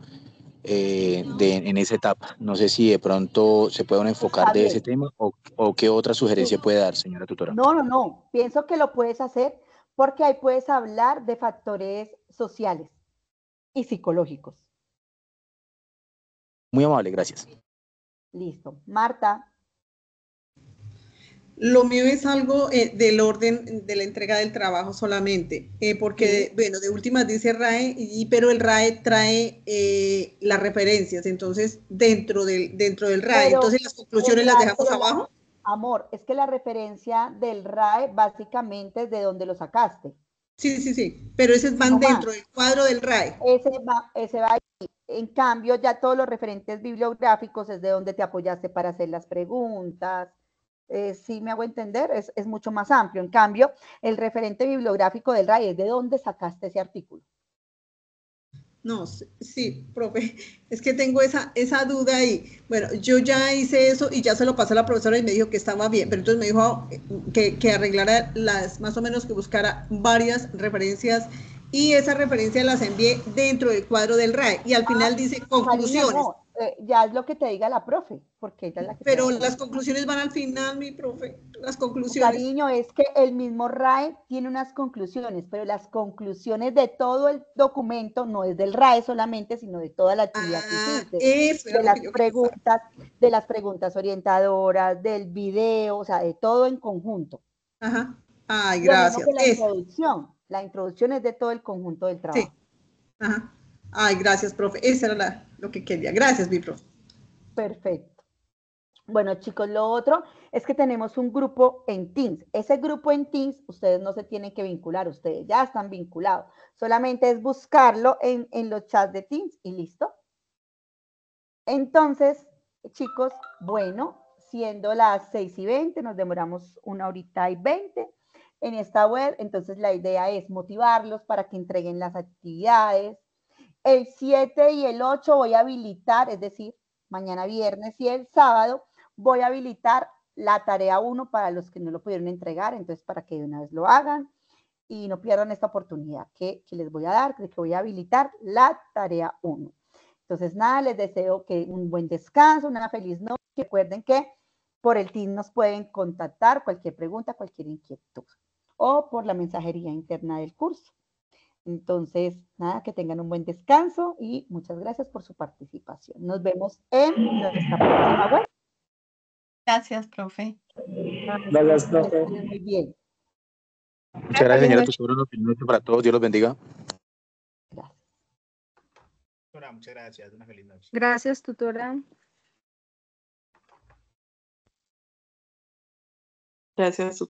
en esa etapa. No sé si de pronto se puede enfocar de ese tema o qué otra sugerencia puede dar, señora tutora. No. Pienso que lo puedes hacer porque ahí puedes hablar de factores sociales y psicológicos. Muy amable, gracias. Listo. Marta. Lo mío es algo del orden de la entrega del trabajo solamente, porque, bueno, de últimas dice RAE, pero el RAE trae las referencias, entonces, dentro del RAE, entonces las conclusiones las dejamos abajo. Amor, es que la referencia del RAE básicamente es de donde lo sacaste. Sí, pero esos van dentro del cuadro del RAE. Ese va ahí. En cambio, ya todos los referentes bibliográficos es de donde te apoyaste para hacer las preguntas. Sí me hago entender, es mucho más amplio. En cambio, el referente bibliográfico del RAE es de dónde sacaste ese artículo. No, sí, profe, es que tengo esa duda ahí. Bueno, yo ya hice eso y ya se lo pasé a la profesora y me dijo que estaba bien, pero entonces me dijo que arreglara más o menos que buscara varias referencias y esas referencias las envié dentro del cuadro del RAE y al final dice conclusiones. Cariño, no, ya es lo que te diga la profe, porque ella es la que pero las conclusiones van al final, mi profe, las conclusiones. Cariño, es que el mismo RAE tiene unas conclusiones, pero las conclusiones de todo el documento no es del RAE solamente, sino de toda la actividad que hiciste, de las preguntas orientadoras, del video, o sea, de todo en conjunto. Ajá. Ay, gracias. La introducción es de todo el conjunto del trabajo. Sí. Ajá. Ay, gracias, profe. Eso era lo que quería. Gracias, mi profe. Perfecto. Bueno, chicos, lo otro es que tenemos un grupo en Teams. Ese grupo en Teams, ustedes no se tienen que vincular, ustedes ya están vinculados. Solamente es buscarlo en los chats de Teams y listo. Entonces, chicos, bueno, siendo las 6:20, nos demoramos 1h20 en esta web. Entonces, la idea es motivarlos para que entreguen las actividades. El 7 y el 8 voy a habilitar, es decir, mañana viernes y el sábado, voy a habilitar la tarea 1 para los que no lo pudieron entregar, entonces para que de una vez lo hagan y no pierdan esta oportunidad que les voy a dar, de que voy a habilitar la tarea 1. Entonces, nada, les deseo que un buen descanso, una feliz noche. Recuerden que por el team nos pueden contactar cualquier pregunta, cualquier inquietud o por la mensajería interna del curso. Entonces, nada, que tengan un buen descanso y muchas gracias por su participación. Nos vemos en nuestra próxima web. Gracias, profe. Gracias, profe. Muy bien. Muchas gracias, señora tutora. Para todos, Dios los bendiga. Gracias. Muchas gracias. Una feliz noche. Gracias, tutora. Gracias,